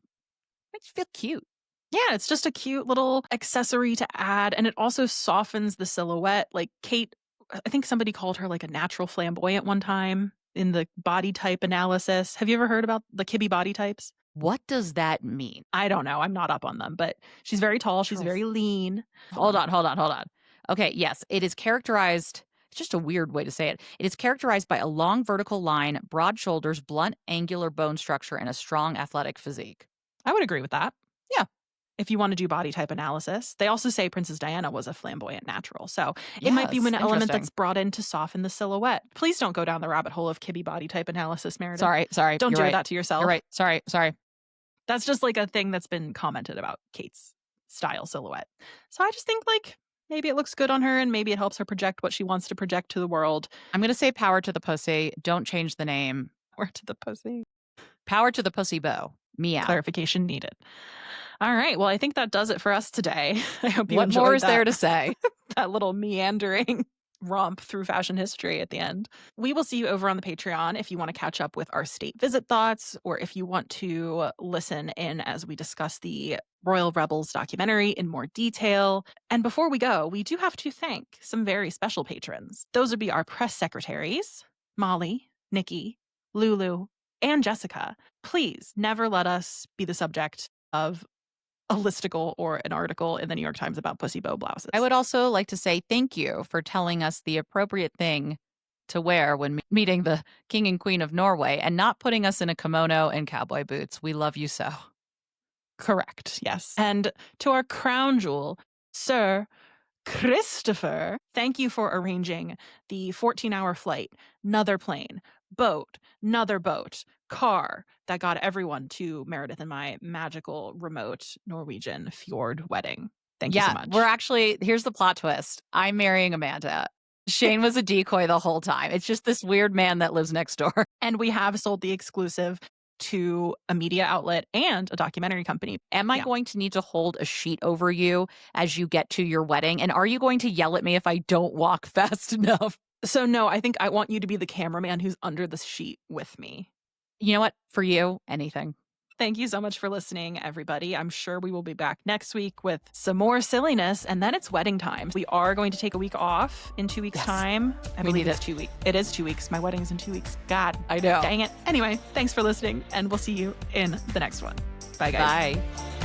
makes you feel cute. Yeah, it's just a cute little accessory to add, and it also softens the silhouette. Like Kate, I think somebody called her like a natural flamboyant one time in the body type analysis. Have you ever heard about the Kibbe body types? What does that mean? I don't know. I'm not up on them, but she's very tall. She's very lean. Hold on. Okay, yes, it is characterized. It's just a weird way to say it. It is characterized by a long vertical line, broad shoulders, blunt angular bone structure, and a strong athletic physique. I would agree with that. Yeah. If you want to do body type analysis. They also say Princess Diana was a flamboyant natural. So it might be an element that's brought in to soften the silhouette. Please don't go down the rabbit hole of Kibbe body type analysis, Meredith. Sorry. Don't do that to yourself. You're right. Sorry. That's just like a thing that's been commented about Kate's style silhouette. So I just think like maybe it looks good on her and maybe it helps her project what she wants to project to the world. I'm going to say power to the pussy. Don't change the name. Power to the pussy. Power to the pussy bow. Meow. Clarification needed. All right. Well, I think that does it for us today. I hope you enjoyed What more is there to say? That little meandering romp through fashion history at the end. We will see you over on the Patreon if you want to catch up with our state visit thoughts or if you want to listen in as we discuss the Royal Rebels documentary in more detail. And before we go, we do have to thank some very special patrons. Those would be our press secretaries, Molly, Nikki, Lulu, and Jessica. Please never let us be the subject of a listicle or an article in the New York Times about pussy bow blouses. I would also like to say thank you for telling us the appropriate thing to wear when meeting the King and Queen of Norway and not putting us in a kimono and cowboy boots. We love you so. Correct, yes. And to our crown jewel, Sir Christopher, thank you for arranging the 14-hour flight, another plane, boat, another boat, car that got everyone to Meredith and my magical remote Norwegian fjord wedding. Thank you so much. We're actually, here's the plot twist. I'm marrying Amanda. Shane was a decoy the whole time. It's just this weird man that lives next door. And we have sold the exclusive to a media outlet and a documentary company. Am I going to need to hold a sheet over you as you get to your wedding? And are you going to yell at me if I don't walk fast enough? So no, I think I want you to be the cameraman who's under the sheet with me. You know what? For you, anything. Thank you so much for listening, everybody. I'm sure we will be back next week with some more silliness, and then it's wedding time. We are going to take a week off in 2 weeks' time. I believe it's 2 weeks. It is 2 weeks. My wedding's in 2 weeks. God, I know. Dang it. Anyway, thanks for listening, and we'll see you in the next one. Bye, guys. Bye.